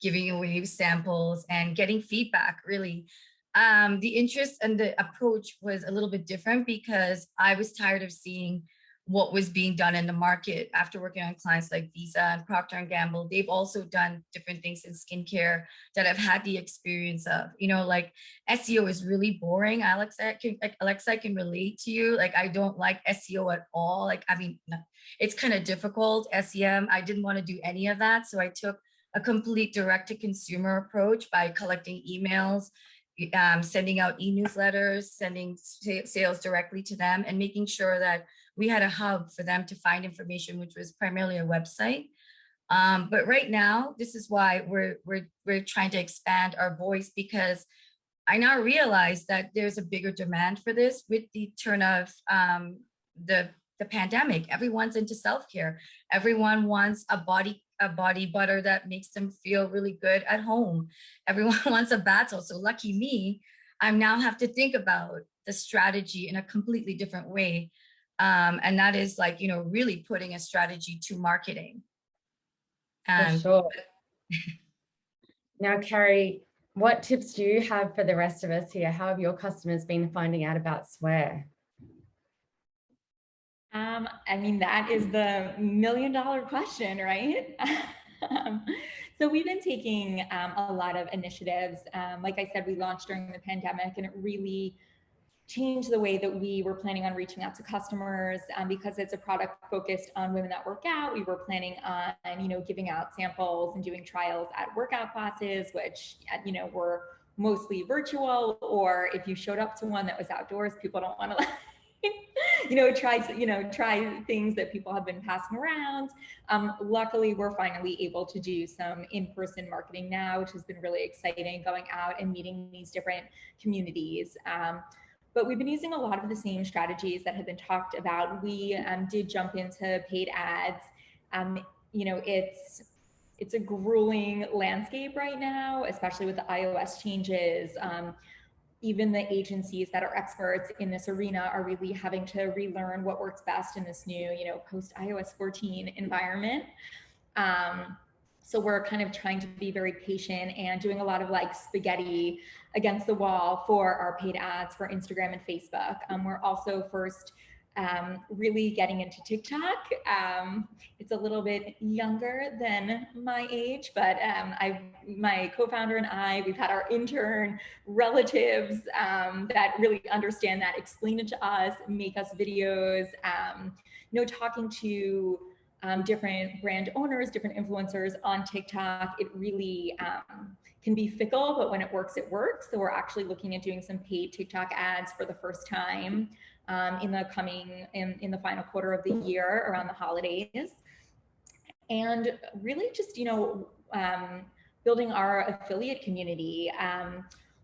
giving away samples and getting feedback, really. The interest and the approach was a little bit different because I was tired of seeing what was being done in the market after working on clients like Visa and Procter and Gamble. They've also done different things in skincare that I've had the experience of. Like SEO is really boring. Alexa, I can relate to you. Like, I don't like SEO at all. It's kind of difficult. SEM, I didn't want to do any of that. So I took a complete direct-to-consumer approach by collecting emails, sending out e-newsletters, sending sales directly to them, and making sure that we had a hub for them to find information, which was primarily a website. But right now, this is why we're trying to expand our voice, because I now realize that there's a bigger demand for this with the turn of the pandemic. Everyone's into self-care. Everyone wants a body butter that makes them feel really good at home. Everyone wants a bath salt. So lucky me, I now have to think about the strategy in a completely different way. And that is really putting a strategy to marketing. For sure. Now, Carrie, what tips do you have for the rest of us here? How have your customers been finding out about Swear? That is the million-dollar question, right? So we've been taking a lot of initiatives. Like I said, we launched during the pandemic, and it really changed the way that we were planning on reaching out to customers. Because it's a product focused on women that work out, we were planning on, giving out samples and doing trials at workout classes, which, were mostly virtual, or if you showed up to one that was outdoors, people don't want to try things that people have been passing around. Luckily, we're finally able to do some in-person marketing now, which has been really exciting, going out and meeting these different communities. But we've been using a lot of the same strategies that have been talked about. We did jump into paid ads. It's a grueling landscape right now, especially with the iOS changes. Even the agencies that are experts in this arena are really having to relearn what works best in this new, post iOS 14 environment. So we're kind of trying to be very patient and doing a lot of spaghetti against the wall for our paid ads for Instagram and Facebook. We're also first really getting into TikTok. It's a little bit younger than my age, but my co-founder and I, we've had our intern relatives that really understand that, explain it to us, make us videos, talking to different brand owners, different influencers on TikTok. It really can be fickle, but when it works, it works. So we're actually looking at doing some paid TikTok ads for the first time in the final quarter of the year around the holidays. And really just, building our affiliate community.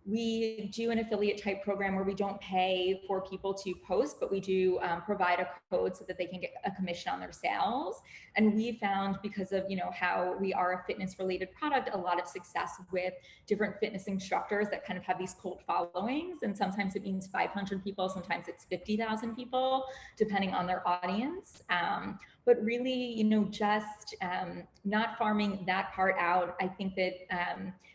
We do an affiliate type program where we don't pay for people to post, but we do provide a code so that they can get a commission on their sales. And we found, because of how we are a fitness related product, a lot of success with different fitness instructors that kind of have these cult followings. And sometimes it means 500 people, sometimes it's 50,000 people, depending on their audience. But really, just not farming that part out. I think that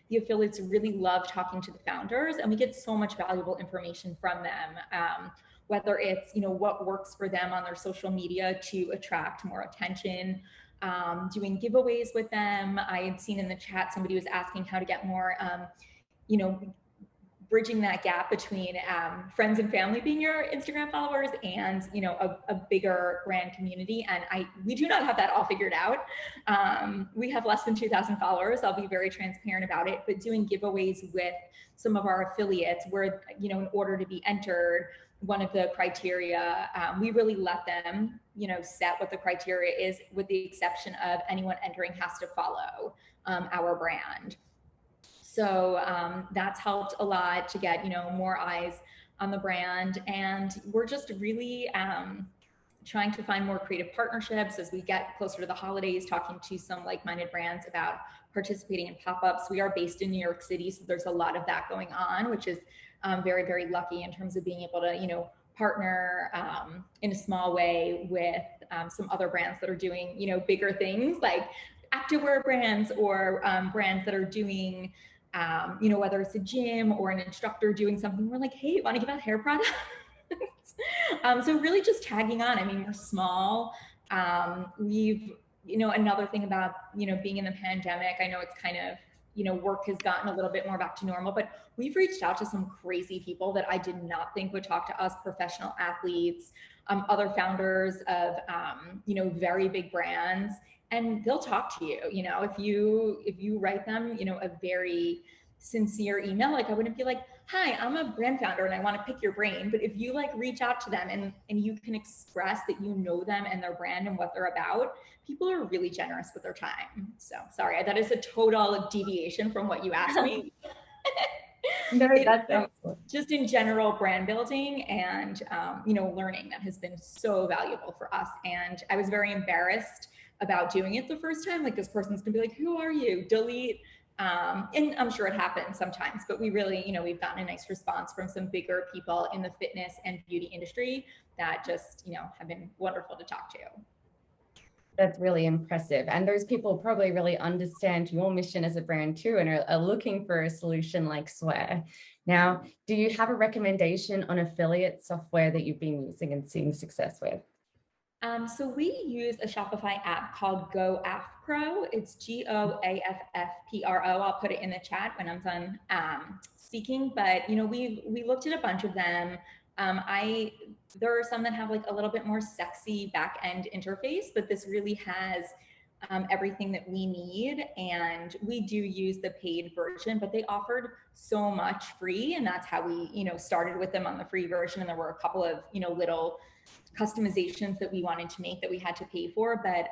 the affiliates really love talking to the founders, and we get so much valuable information from them, whether it's, what works for them on their social media to attract more attention, doing giveaways with them. I had seen in the chat, somebody was asking how to get more, bridging that gap between friends and family being your Instagram followers and, you know, a bigger brand community. And we do not have that all figured out. We have less than 2,000 followers. I'll be very transparent about it, but doing giveaways with some of our affiliates where, you know, in order to be entered, one of the criteria, we really let them, you know, set what the criteria is, with the exception of anyone entering has to follow our brand. So that's helped a lot to get, you know, more eyes on the brand. And we're just really trying to find more creative partnerships as we get closer to the holidays, talking to some like-minded brands about participating in pop-ups. We are based in New York City, so there's a lot of that going on, which is very, very lucky in terms of being able to, you know, partner in a small way with some other brands that are doing, you know, bigger things like activewear brands or brands that are doing, you know, whether it's a gym or an instructor doing something, we're like, hey, want to give out hair products? So really just tagging on. I mean, we're small. We've, you know, another thing about, you know, being in the pandemic, I know it's kind of, you know, work has gotten a little bit more back to normal, but we've reached out to some crazy people that I did not think would talk to us, professional athletes, other founders of, you know, very big brands, and they'll talk to you. You know, if you write them, you know, a very sincere email, like I wouldn't be like, hi, I'm a brand founder and I want to pick your brain. But if you like reach out to them and you can express that you know them and their brand and what they're about, people are really generous with their time. So sorry, that is a total deviation from what you asked me. No, that's excellent. Just in general, brand building and, you know, learning that has been so valuable for us. And I was very embarrassed about doing it the first time. Like, this person's gonna be like, who are you? Delete. And I'm sure it happens sometimes, but we really, you know, we've gotten a nice response from some bigger people in the fitness and beauty industry that just, you know, have been wonderful to talk to. That's really impressive. And those people probably really understand your mission as a brand too, and are looking for a solution like Swear. Now, do you have a recommendation on affiliate software that you've been using and seeing success with? So we use a Shopify app called GoAffPro. It's GoAffPro. I'll put it in the chat when I'm done speaking. But you know, we looked at a bunch of them. There are some that have like a little bit more sexy back end interface, but this really has everything that we need. And we do use the paid version, but they offered so much free, and that's how we, you know, started with them on the free version. And there were a couple of, you know, little customizations that we wanted to make that we had to pay for, but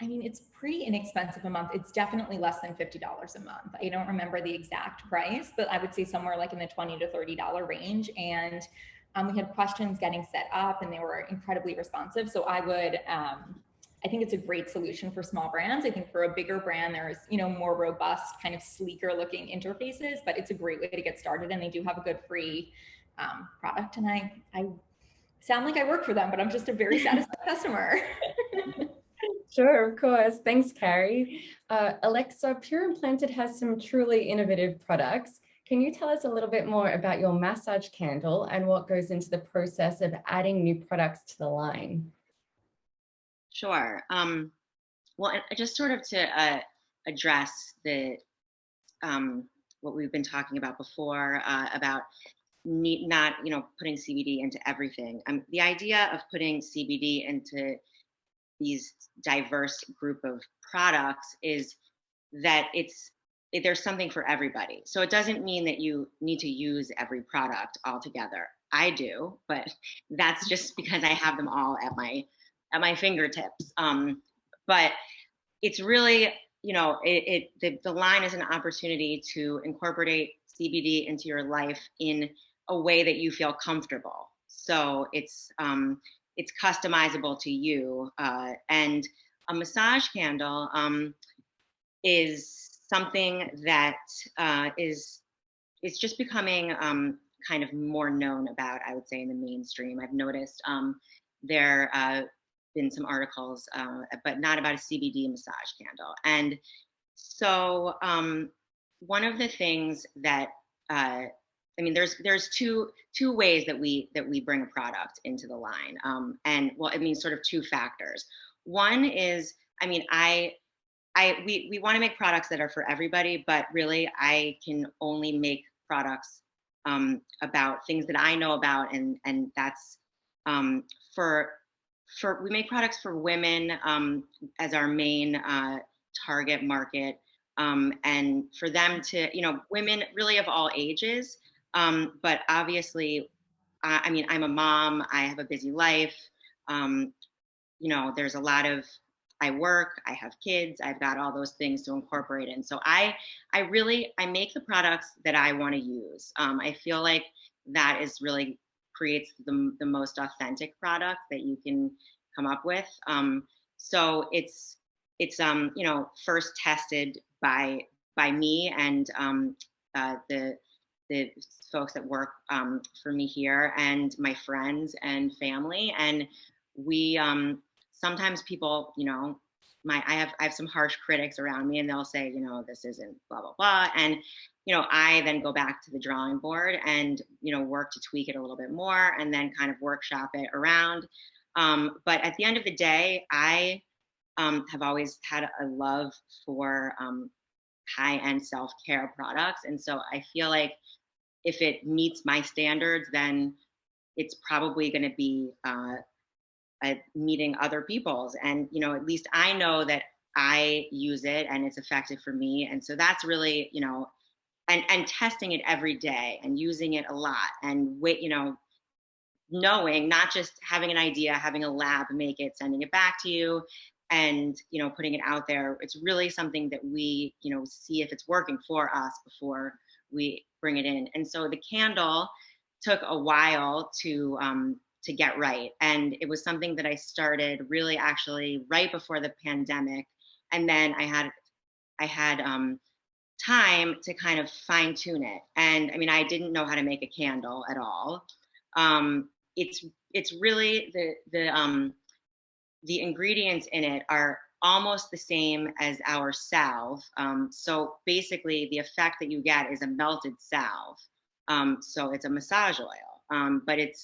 I mean, it's pretty inexpensive a month. It's definitely less than $50 a month. I don't remember the exact price, but I would say somewhere like in the $20 to $30 range. And we had questions getting set up, and they were incredibly responsive. So I would, I think it's a great solution for small brands. I think for a bigger brand, there's, you know, more robust, kind of sleeker looking interfaces, but it's a great way to get started. And they do have a good free product. And I sound like I work for them, but I'm just a very satisfied customer. Sure, of course. Thanks, Carrie. Alexa, Pure Implanted has some truly innovative products. Can you tell us a little bit more about your massage candle and what goes into the process of adding new products to the line? Sure. Well, just sort of to address the what we've been talking about before about not, you know, putting CBD into everything. The idea of putting CBD into these diverse group of products is that there's something for everybody. So it doesn't mean that you need to use every product altogether. I do, but that's just because I have them all at my fingertips. But it's really, you know, the line is an opportunity to incorporate CBD into your life in a way that you feel comfortable. So it's customizable to you. And a massage candle is something that is just becoming kind of more known about, I would say, in the mainstream. I've noticed there been some articles, but not about a CBD massage candle. And so one of the things that I mean, there's two ways that we bring a product into the line, and well, I mean, sort of two factors. One is, I mean, we want to make products that are for everybody, but really, I can only make products about things that I know about, and that's for we make products for women as our main target market, and for them to, women really of all ages, but obviously, I mean, I'm a mom, I have a busy life, um, there's a lot of, I work, I have kids, I've got all those things to incorporate in. So I make the products that I want to use. I feel like that is really creates the most authentic product that you can come up with. So it's first tested by me and the folks that work for me here and my friends and family. And we sometimes people, I have some harsh critics around me, and they'll say, this isn't blah blah blah, and I then go back to the drawing board and work to tweak it a little bit more, and then kind of workshop it around. But at the end of the day, I have always had a love for high-end self-care products, and so I feel like if it meets my standards, then it's probably going to be meeting other people's. And at least I know that I use it and it's effective for me. And so that's really, and testing it every day and using it a lot, and knowing, not just having an idea, having a lab make it, sending it back to you, and putting it out there. It's really something that we see if it's working for us before we bring it in. And so the candle took a while to get right, and it was something that I started really actually right before the pandemic, and then I had time to kind of fine tune it. And I mean, I didn't know how to make a candle at all. It's really the ingredients in it are almost the same as our salve. So basically, the effect that you get is a melted salve. So it's a massage oil, but it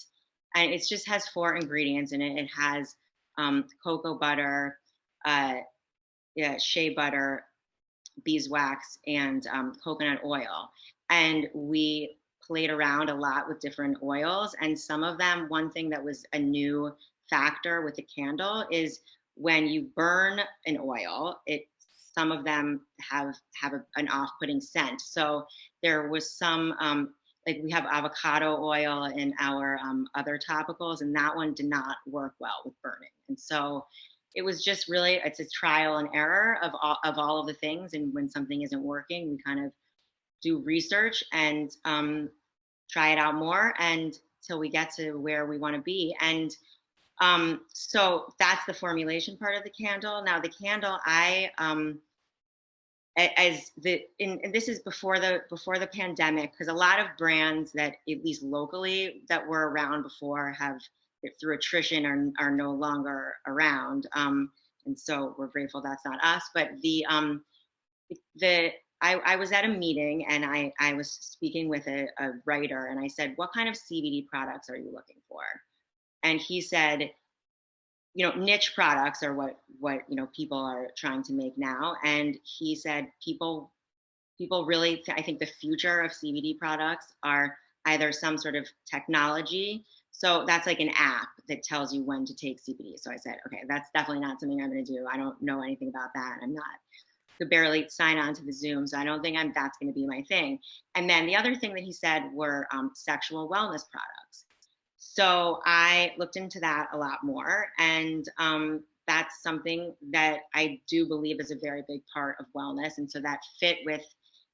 just has 4 ingredients in it. It has cocoa butter, shea butter, beeswax, and coconut oil. And we played around a lot with different oils. And some of them, one thing that was a new factor with the candle is when you burn an oil, some of them have an off-putting scent. So there was some, like we have avocado oil in our other topicals, and that one did not work well with burning. And so it was just really, it's a trial and error of all of the things. And when something isn't working, we kind of do research and try it out more, and till we get to where we want to be. And so that's the formulation part of the candle. Now the candle, and this is before the pandemic, because a lot of brands that, at least locally, that were around before have, through attrition, are no longer around. And so we're grateful that's not us. But I was at a meeting, and I was speaking with a writer, and I said, what kind of CBD products are you looking for? And he said, niche products are what people are trying to make now. And he said, people really, I think the future of CBD products are either some sort of technology. So that's like an app that tells you when to take CBD. So I said, okay, that's definitely not something I'm going to do. I don't know anything about that. Could barely sign on to the Zoom. So I don't think that's going to be my thing. And then the other thing that he said were sexual wellness products. So I looked into that a lot more, and that's something that I do believe is a very big part of wellness, and so that fit with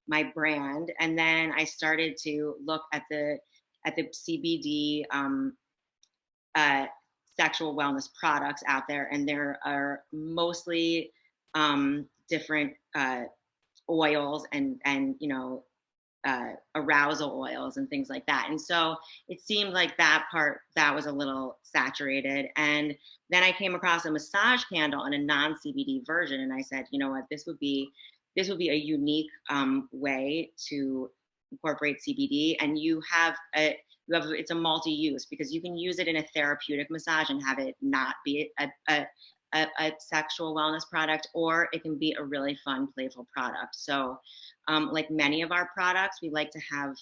my brand. And then I started to look at the CBD sexual wellness products out there, and there are mostly different oils and arousal oils and things like that. And so it seemed like that was a little saturated. And then I came across a massage candle in a non-CBD version, and I said, you know what, this would be a unique way to incorporate CBD. And it's a multi-use, because you can use it in a therapeutic massage and have it not be a sexual wellness product, or it can be a really fun, playful product. So like many of our products, we like to have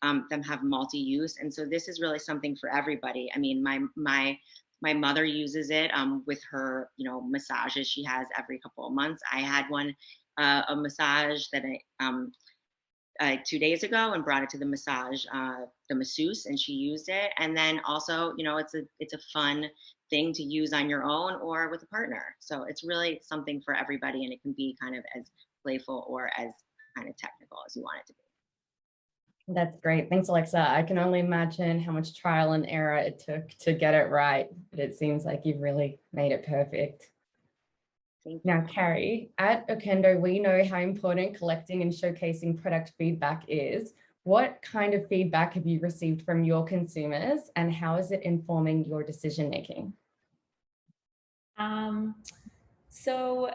them have multi-use. And so this is really something for everybody. I mean, my mother uses it with her, massages she has every couple of months. I had one, a massage that I 2 days ago, and brought it to the masseuse, and she used it. And then also, it's a fun thing to use on your own or with a partner. So it's really something for everybody, and it can be kind of as playful or as kind of technical as you want it to be. That's great. Thanks, Alexa. I can only imagine how much trial and error it took to get it right, but it seems like you've really made it perfect. Now, Carrie, at Okendo, we know how important collecting and showcasing product feedback is. What kind of feedback have you received from your consumers, and how is it informing your decision making? So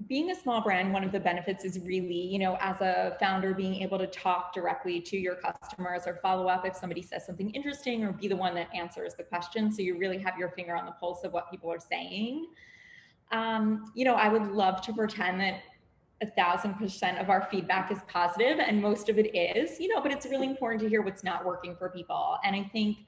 being a small brand, one of the benefits is really, as a founder, being able to talk directly to your customers or follow up if somebody says something interesting, or be the one that answers the question. So you really have your finger on the pulse of what people are saying. I would love to pretend that 1,000% of our feedback is positive, and most of it is, but it's really important to hear what's not working for people. And I think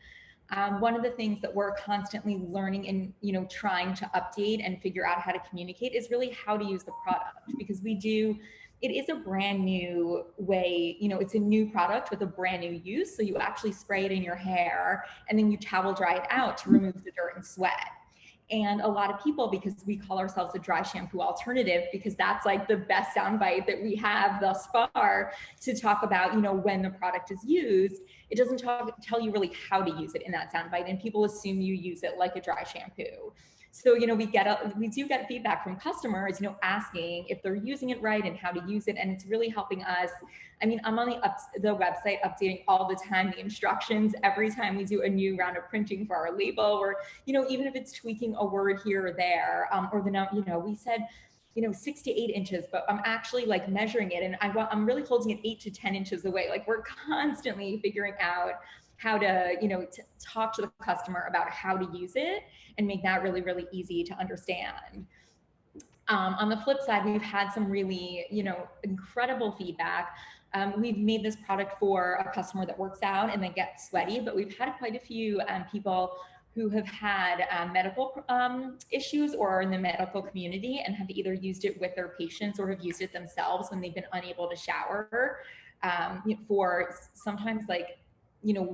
one of the things that we're constantly learning and trying to update and figure out how to communicate is really how to use the product, because it is a brand new way, it's a new product with a brand new use. So you actually spray it in your hair and then you towel dry it out to remove the dirt and sweat. And a lot of people, because we call ourselves a dry shampoo alternative, because that's like the best soundbite that we have thus far to talk about, when the product is used, it doesn't tell you really how to use it in that soundbite. And people assume you use it like a dry shampoo. So, we do get feedback from customers, asking if they're using it right and how to use it. And it's really helping us. I mean, I'm on the website updating all the time, the instructions, every time we do a new round of printing for our label, or, even if it's tweaking a word here or there, or we said, 6 to 8 inches, but I'm actually like measuring it, and I'm really holding it 8 to 10 inches away. Like, we're constantly figuring out how to, talk to the customer about how to use it and make that really, really easy to understand. On the flip side, we've had some really, incredible feedback. We've made this product for a customer that works out and they get sweaty, but we've had quite a few people who have had medical issues or are in the medical community and have either used it with their patients or have used it themselves when they've been unable to shower for sometimes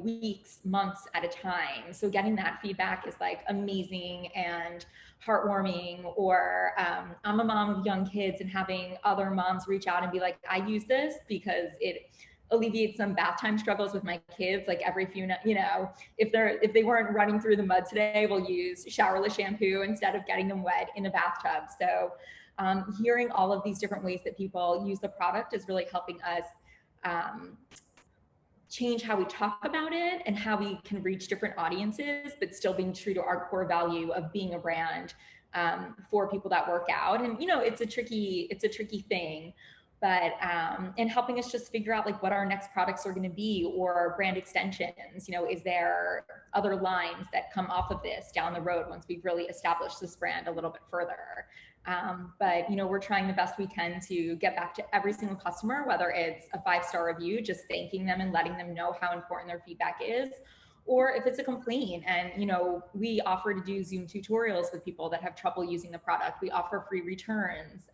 weeks, months at a time. So getting that feedback is like amazing and heartwarming. Or I'm a mom of young kids, and having other moms reach out and be like, I use this because it alleviates some bath time struggles with my kids. Like every few, if they weren't running through the mud today, we'll use showerless shampoo instead of getting them wet in a bathtub. So hearing all of these different ways that people use the product is really helping us change how we talk about it and how we can reach different audiences, but still being true to our core value of being a brand for people that work out. And it's a tricky thing, but and helping us just figure out like what our next products are going to be, or brand extensions. Is there other lines that come off of this down the road once we've really established this brand a little bit further? But we're trying the best we can to get back to every single customer, whether it's a 5-star review, just thanking them and letting them know how important their feedback is, or if it's a complaint. And we offer to do Zoom tutorials with people that have trouble using the product. We offer free returns.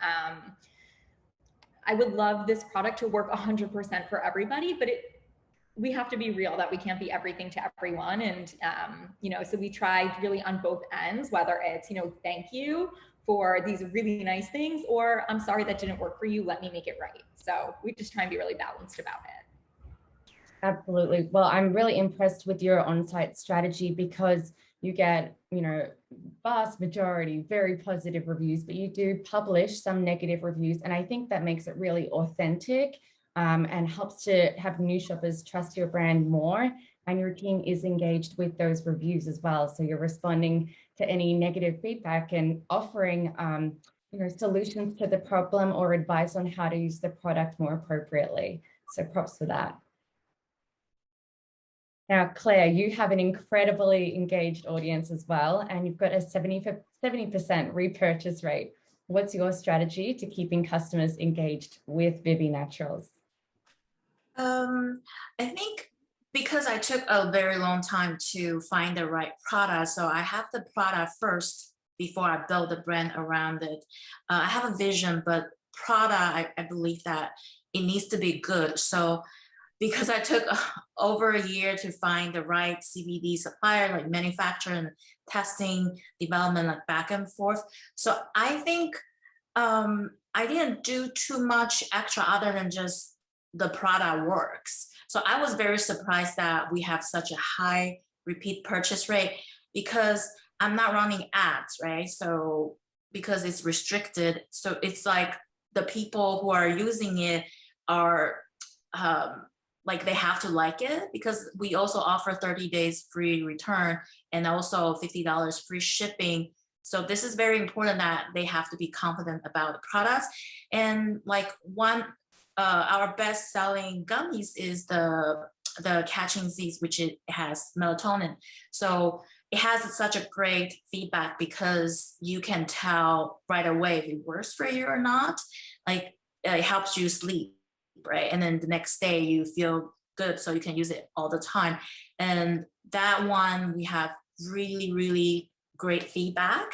I would love this product to work 100% for everybody, but we have to be real that we can't be everything to everyone. And so we try really on both ends, whether it's thank you for these really nice things, or I'm sorry that didn't work for you, let me make it right. So we just try and be really balanced about it. Absolutely. Well, I'm really impressed with your on-site strategy, because you get, vast majority very positive reviews, but you do publish some negative reviews. And I think that makes it really authentic and helps to have new shoppers trust your brand more. And your team is engaged with those reviews as well. So you're responding to any negative feedback and offering solutions to the problem or advice on how to use the product more appropriately. So props for that. Now, Claire, you have an incredibly engaged audience as well, and you've got a 70% repurchase rate. What's your strategy to keeping customers engaged with Vivi Naturals? I think because I took a very long time to find the right product, so I have the product first before I build the brand around it. I have a vision, but product, I believe that it needs to be good. So because I took over a year to find the right CBD supplier, like manufacturer and testing, development, like back and forth. So I think I didn't do too much extra other than just the product works. So I was very surprised that we have such a high repeat purchase rate because I'm not running ads, right? So because it's restricted, so it's like the people who are using it are like they have to like it because we also offer 30 days free return and also $50 free shipping. So this is very important that they have to be confident about the products. And like our best selling gummies is the catching Z's, which it has melatonin. So it has such a great feedback because you can tell right away if it works for you or not. Like it helps you sleep, right? And then the next day you feel good, so you can use it all the time. And that one, we have really, really great feedback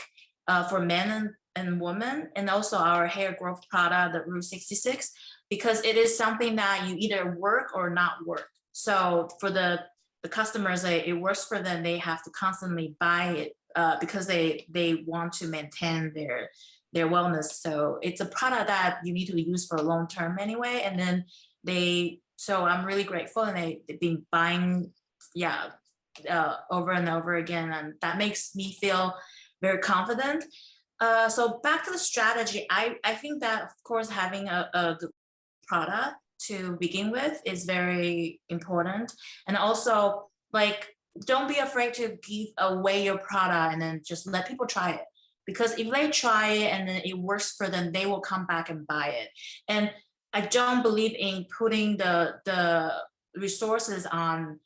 for men and women, and also our hair growth product, the Route 66, because it is something that you either work or not work. So for the customers, it works for them. They have to constantly buy it because they want to maintain their wellness. So it's a product that you need to use for long term anyway. And then so I'm really grateful, and they've been buying, over and over again, and that makes me feel very confident. So back to the strategy, I think that of course having a good product to begin with is very important, and also like don't be afraid to give away your product and then just let people try it, because if they try it and then it works for them, they will come back and buy it. And I don't believe in putting the resources on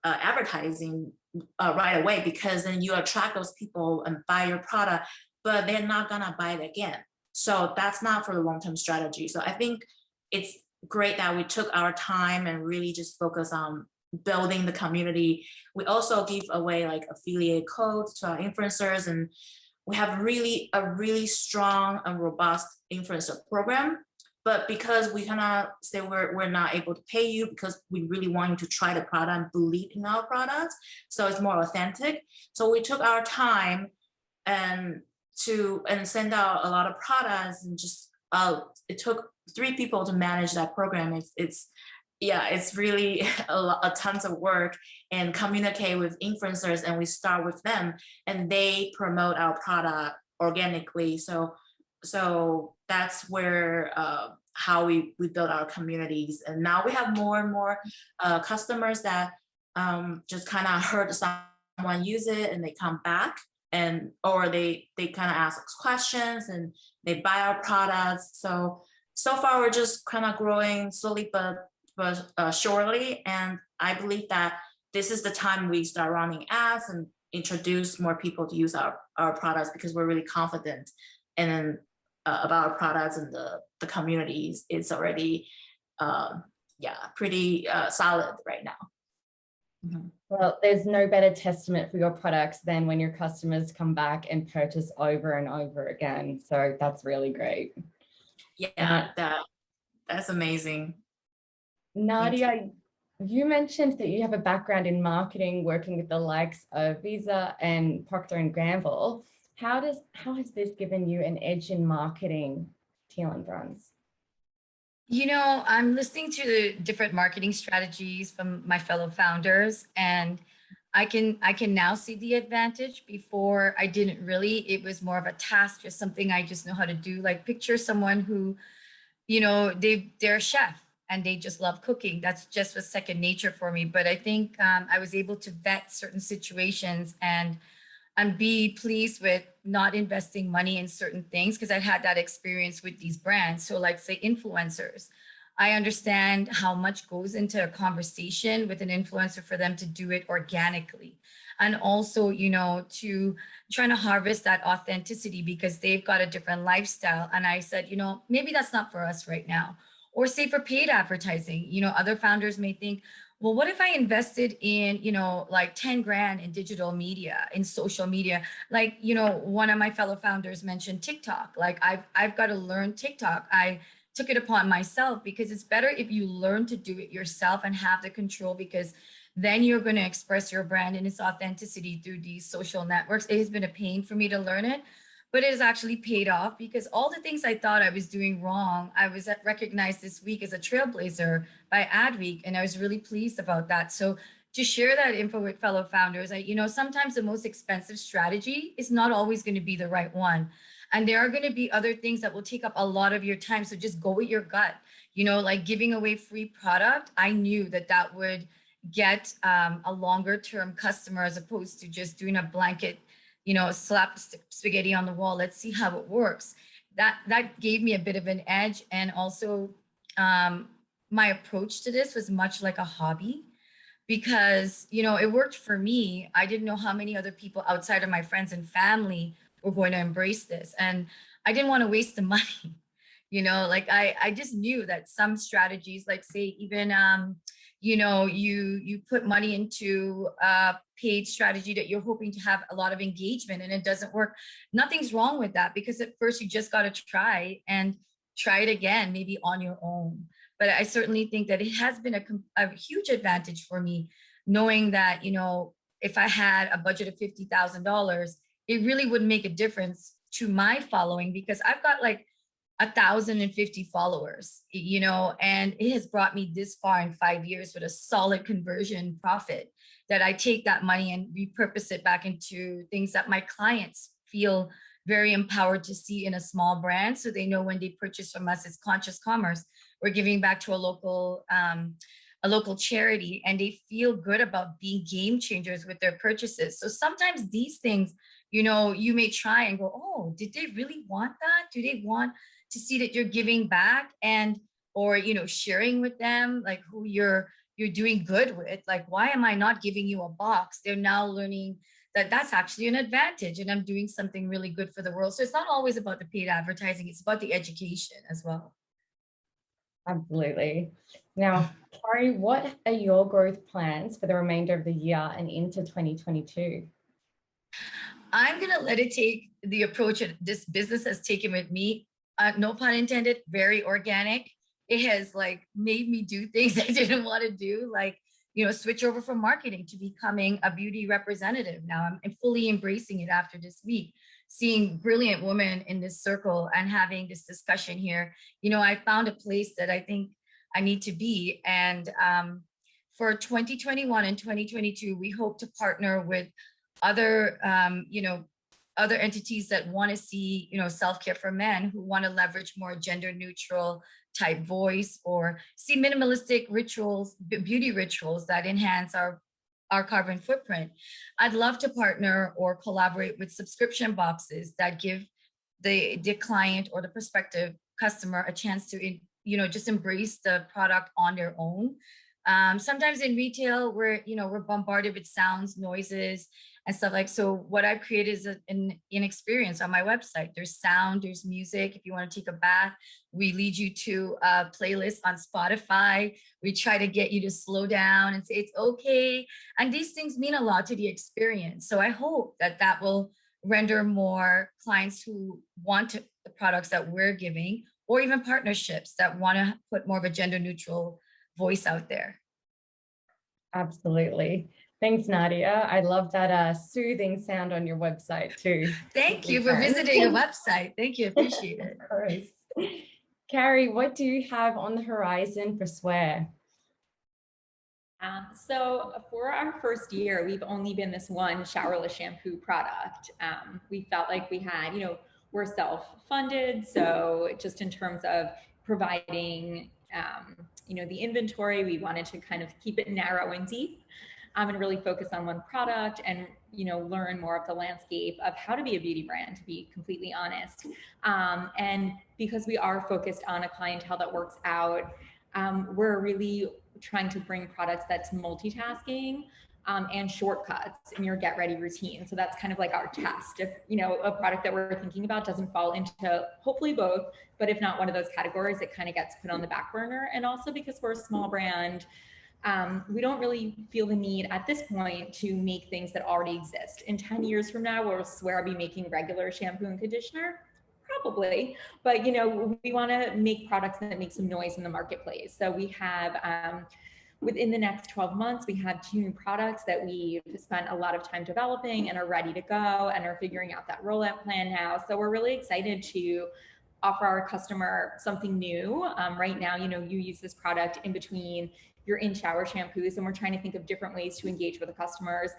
advertising right away, because then you attract those people and buy your product, but they're not gonna buy it again. So that's not for the long-term strategy. So I think it's great that we took our time and really just focus on building the community. We also give away like affiliate codes to our influencers, and we have a really strong and robust influencer program. But because we cannot say we're not able to pay you, because we really want you to try the product and believe in our products, so it's more authentic. So we took our time and send out a lot of products, and just it took 3 people to manage that program. It's really a tons of work, and communicate with influencers, and we start with them and they promote our product organically. So that's where how we build our communities. And now we have more and more customers that just kind of heard someone use it and they come back, or they kind of ask us questions and they buy our products. So far we're just kind of growing slowly but surely, and I believe that this is the time we start running ads and introduce more people to use our products, because we're really confident and about our products, and the communities. It's already pretty solid right now. Mm-hmm. Well, there's no better testament for your products than when your customers come back and purchase over and over again. So that's really great. Yeah, that's amazing. Nadia, you mentioned that you have a background in marketing, working with the likes of Visa and Procter & Gamble. How has this given you an edge in marketing Teal & Bronze? You know, I'm listening to the different marketing strategies from my fellow founders, and I can now see the advantage. Before I didn't really. It was more of a task, just something I just know how to do. Like picture someone who, you know, they're a chef and they just love cooking. That's just a second nature for me. But I think I was able to vet certain situations and be pleased with not investing money in certain things, because I had that experience with these brands. So like say influencers, I understand how much goes into a conversation with an influencer for them to do it organically. And also, you know, to trying to harvest that authenticity because they've got a different lifestyle. And I said, you know, maybe that's not for us right now. Or say for paid advertising, other founders may think, well, what if I invested in, like 10 grand in digital media, in social media? Like, one of my fellow founders mentioned TikTok. Like I've got to learn TikTok. I took it upon myself because it's better if you learn to do it yourself and have the control, because then you're going to express your brand and its authenticity through these social networks. It has been a pain for me to learn it, but it has actually paid off, because all the things I thought I was doing wrong, I was recognized this week as a trailblazer by Adweek, and I was really pleased about that. So to share that info with fellow founders, sometimes the most expensive strategy is not always going to be the right one. And there are going to be other things that will take up a lot of your time. So just go with your gut, like giving away free product. I knew that that would get a longer term customer, as opposed to just doing a blanket, slap spaghetti on the wall. Let's see how it works. That gave me a bit of an edge. And also my approach to this was much like a hobby, because, it worked for me. I didn't know how many other people outside of my friends and family were going to embrace this. And I didn't want to waste the money. Like I just knew that some strategies, like say even, you put money into a paid strategy that you're hoping to have a lot of engagement and it doesn't work. Nothing's wrong with that, because at first you just got to try it again, maybe on your own. But I certainly think that it has been a huge advantage for me, knowing that, if I had a budget of $50,000, it really would make a difference to my following, because I've got like 1,050 followers, and it has brought me this far in 5 years with a solid conversion profit, that I take that money and repurpose it back into things that my clients feel very empowered to see in a small brand. So they know when they purchase from us, it's conscious commerce. We're giving back to a local charity, and they feel good about being game changers with their purchases. So sometimes these things, you may try and go, oh, did they really want that? Do they want to see that you're giving back, or sharing with them like who you're doing good with? Like, why am I not giving you a box? They're now learning that that's actually an advantage, and I'm doing something really good for the world. So it's not always about the paid advertising, it's about the education as well. Absolutely. Now, Carrie, what are your growth plans for the remainder of the year and into 2022? I'm going to let it take the approach that this business has taken with me. No pun intended, very organic. It has like made me do things I didn't want to do, like, switch over from marketing to becoming a beauty representative. Now I'm fully embracing it after this week, seeing brilliant women in this circle and having this discussion here. I found a place that I think I need to be. And for 2021 and 2022, we hope to partner with other, other entities that want to see, self-care for men, who want to leverage more gender neutral type voice, or see minimalistic rituals, beauty rituals that enhance our carbon footprint. I'd love to partner or collaborate with subscription boxes that give the client or the prospective customer a chance to, just embrace the product on their own. Sometimes in retail, we're bombarded with sounds, noises, and stuff like. So what I've created is an experience on my website. There's sound, there's music. If you want to take a bath, we lead you to a playlist on Spotify. We try to get you to slow down and say it's okay. And these things mean a lot to the experience. So I hope that will render more clients who want the products that we're giving, or even partnerships that want to put more of a gender neutral voice out there. Absolutely. Thanks, Nadia. I love that soothing sound on your website too. Thank you for visiting the website. Thank you. Appreciate it. Of course. Carrie, what do you have on the horizon for Swear? So for our first year, we've only been this one showerless shampoo product. We felt like we had, we're self-funded. So just in terms of providing, the inventory, we wanted to kind of keep it narrow and deep, and really focus on one product and, learn more of the landscape of how to be a beauty brand, to be completely honest. And because we are focused on a clientele that works out, we're really trying to bring products that's multitasking. and shortcuts in your get ready routine. So that's kind of like our test. If, you know, a product that we're thinking about doesn't fall into hopefully both, but if not one of those categories, it kind of gets put on the back burner. And also because we're a small brand, we don't really feel the need at this point to make things that already exist. In 10 years from now, we'll swear I'll be making regular shampoo and conditioner. Probably, but you know, we want to make products that make some noise in the marketplace. So we have, within the next 12 months, we have 2 new products that we've spent a lot of time developing and are ready to go and are figuring out that rollout plan now. So we're really excited to offer our customer something new. Right now, you know, you use this product in between your in-shower shampoos, and we're trying to think of different ways to engage with the customers,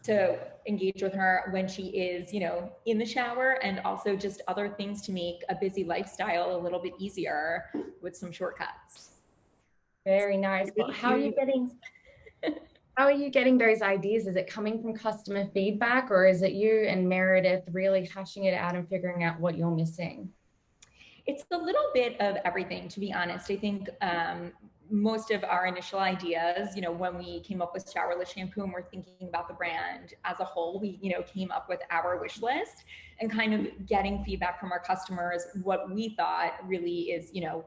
to engage with her when she is, you know, in the shower, and also just other things to make a busy lifestyle a little bit easier with some shortcuts. Very nice. Well, how are you getting those ideas? Is it coming from customer feedback, or is it you and Meredith really hashing it out and figuring out what you're missing? It's a little bit of everything, to be honest. I think most of our initial ideas, you know, when we came up with showerless shampoo and we're thinking about the brand as a whole, we, you know, came up with our wish list and kind of getting feedback from our customers, what we thought really is, you know,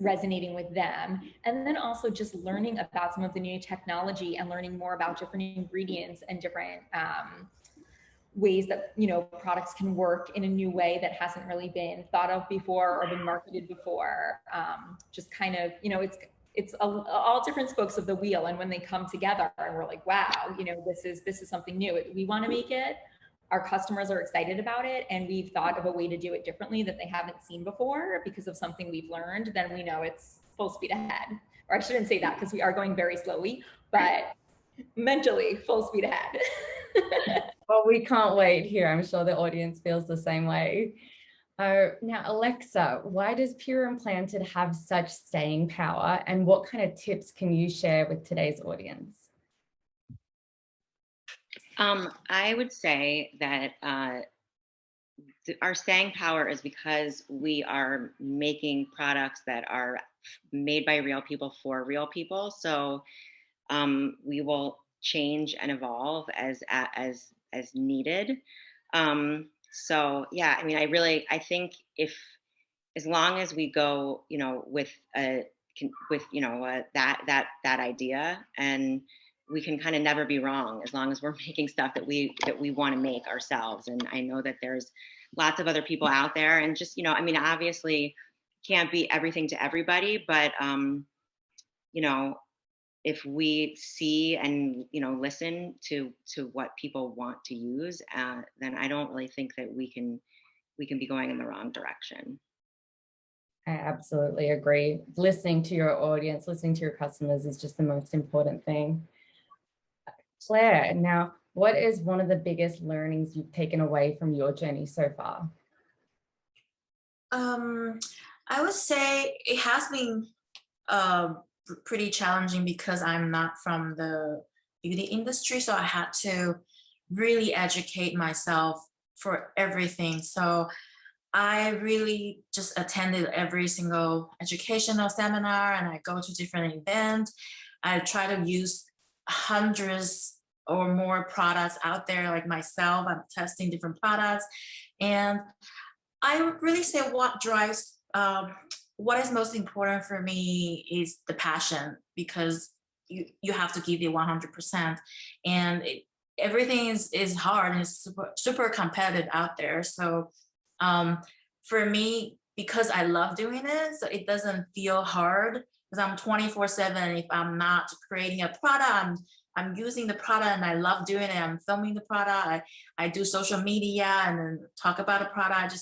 resonating with them. And then also just learning about some of the new technology and learning more about different ingredients and different ways that, you know, products can work in a new way that hasn't really been thought of before or been marketed before. Just kind of, you know, it's all different spokes of the wheel, and when they come together and we're like, wow, you know, this is something new, we want to make it, our customers are excited about it, and we've thought of a way to do it differently that they haven't seen before because of something we've learned, then we know it's full speed ahead. Or I shouldn't say that, because we are going very slowly, but mentally full speed ahead. Well, we can't wait here. I'm sure the audience feels the same way. Now, Alexa, why does Pure Implanted have such staying power, and what kind of tips can you share with today's audience? I would say that our staying power is because we are making products that are made by real people for real people. So we will change and evolve as needed. So yeah, I mean, I think as long as we go, you know, with you know, that idea, and we can kind of never be wrong as long as we're making stuff that we want to make ourselves. And I know that there's lots of other people out there, and just, you know, I mean, obviously can't be everything to everybody, but you know, if we see and, you know, listen to what people want to use, then I don't really think that we can be going in the wrong direction. I absolutely agree. Listening to your audience, listening to your customers is just the most important thing. Claire, now, what is one of the biggest learnings you've taken away from your journey so far? I would say it has been pretty challenging because I'm not from the beauty industry, so I had to really educate myself for everything. So I really just attended every single educational seminar, and I go to different events. I try to use hundreds or more products out there. Like myself, I'm testing different products, and I would really say what drives what is most important for me is the passion, because you have to give it 100%, and everything is hard and it's super competitive out there. So for me, because I love doing it, so it doesn't feel hard, because I'm 24/7. If I'm not creating a product, I'm using the product and I love doing it. I'm filming the product. I do social media and then talk about a product.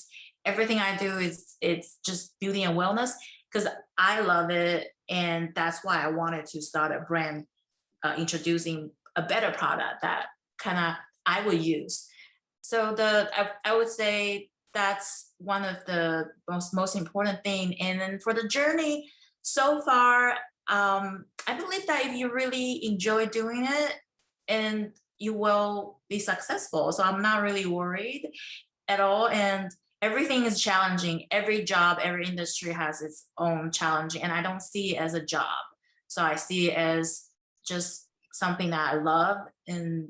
Everything I do it's just beauty and wellness because I love it, and that's why I wanted to start a brand introducing a better product that kind of I would use. So I would say that's one of the most important thing. And then for the journey so far, I believe that if you really enjoy doing it, and you will be successful. So I'm not really worried at all. And everything is challenging. Every job, every industry has its own challenge, and I don't see it as a job. So I see it as just something that I love, and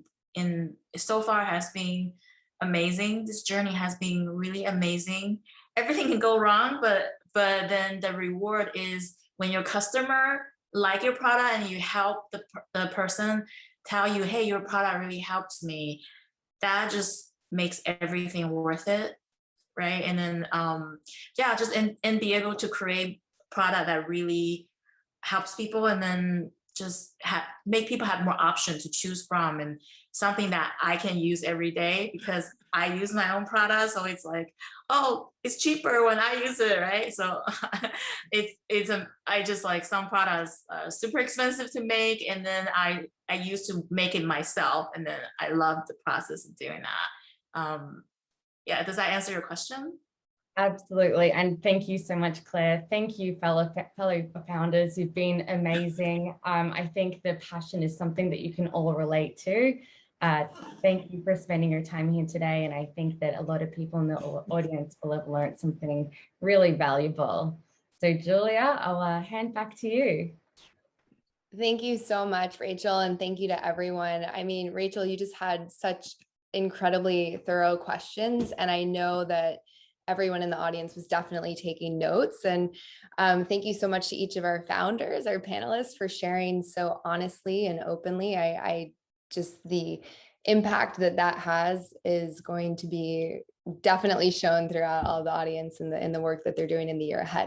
so far has been amazing. This journey has been really amazing. Everything can go wrong, but then the reward is when your customer like your product and you help the person tell you, hey, your product really helps me. That just makes everything worth it, right? And then yeah, just and be able to create product that really helps people, and then just make people have more options to choose from, and something that I can use every day because I use my own product. So it's like, oh, it's cheaper when I use it, right? So I just like some products are super expensive to make, and then I used to make it myself, and then I love the process of doing that. Yeah, does that answer your question? Absolutely. And thank you so much, Claire. Thank you, fellow founders. You've been amazing. I think the passion is something that you can all relate to. Thank you for spending your time here today. And I think that a lot of people in the audience will have learned something really valuable. So Julia, I'll hand back to you. Thank you so much, Rachel. And thank you to everyone. I mean, Rachel, you just had such incredibly thorough questions. And I know that everyone in the audience was definitely taking notes. And thank you so much to each of our founders, our panelists, for sharing so honestly and openly. I just, the impact that has is going to be definitely shown throughout all the audience and the work that they're doing in the year ahead.